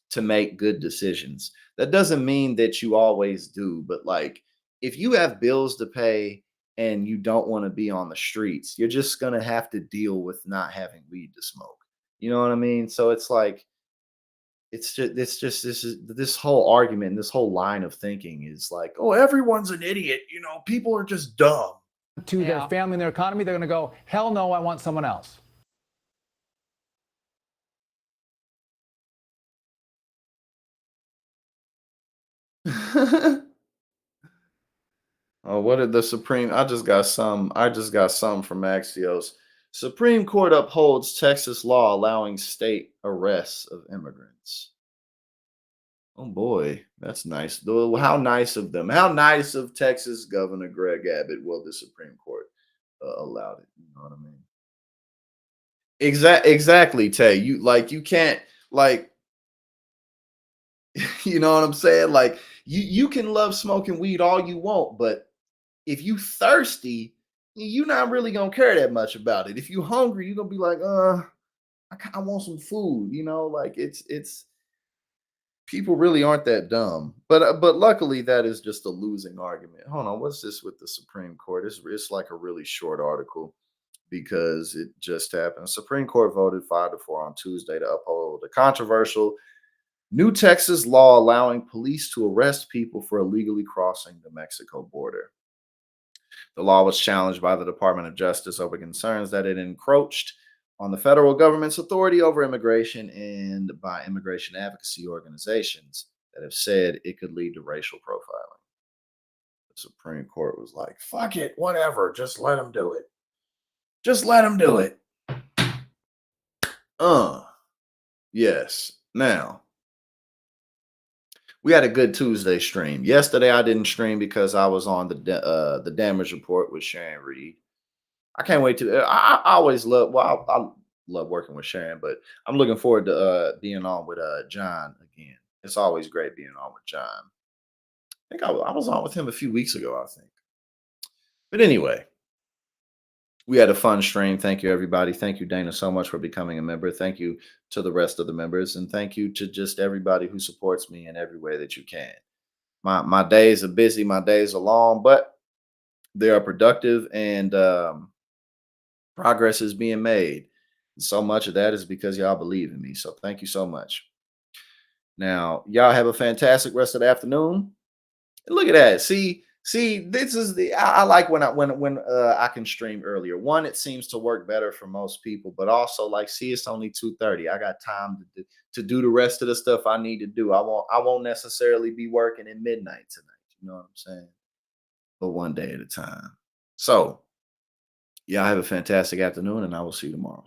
to make good decisions. That doesn't mean that you always do, but like, if you have bills to pay and you don't want to be on the streets, you're just going to have to deal with not having weed to smoke. You know what I mean? So it's like, this whole argument, this whole line of thinking is like, oh, everyone's an idiot. You know, people are just dumb. To their family and their economy, they're going to go, hell no, I want someone else. Oh, what did the Supreme? I just got some. I just got some from Axios. Supreme Court upholds Texas law allowing state arrests of immigrants. Oh boy, that's nice. How nice of them. How nice of Texas Governor Greg Abbott. Well, the Supreme Court allowed it. You know what I mean? Exactly, Tay. You can't like you know what I'm saying? Like you can love smoking weed all you want, but if you thirsty, you're not really gonna care that much about it. If you hungry, you're gonna be like, I want some food. You know, like it's people really aren't that dumb. But luckily, that is just a losing argument. Hold on, what's this with the Supreme Court? It's like a really short article because it just happened. The Supreme Court voted 5-4 on Tuesday to uphold the controversial new Texas law allowing police to arrest people for illegally crossing the Mexico border. The law was challenged by the Department of Justice over concerns that it encroached on the federal government's authority over immigration and by immigration advocacy organizations that have said it could lead to racial profiling. The Supreme Court was like, fuck it, whatever, just let them do it. Just let them do it. Yes. Now, we had a good Tuesday stream. Yesterday, I didn't stream because I was on the damage report with Sharon Reed. I can't wait to. I always love. Well, I love working with Sharon, but I'm looking forward to being on with John again. It's always great being on with John. I think I was on with him a few weeks ago, I think. But anyway, we had a fun stream. Thank you, everybody. Thank you, Dana, so much for becoming a member. Thank you to the rest of the members, and thank you to just everybody who supports me in every way that you can. My days are busy, my days are long, but they are productive, and progress is being made. And so much of that is because y'all believe in me. So thank you so much. Now, y'all have a fantastic rest of the afternoon. And look at that. See, this is I like when I can stream earlier. One, it seems to work better for most people, but also like, see, it's only 2:30. I got time to do the rest of the stuff I need to do. I won't necessarily be working at midnight tonight. You know what I'm saying? But one day at a time. So y'all have a fantastic afternoon, and I will see you tomorrow.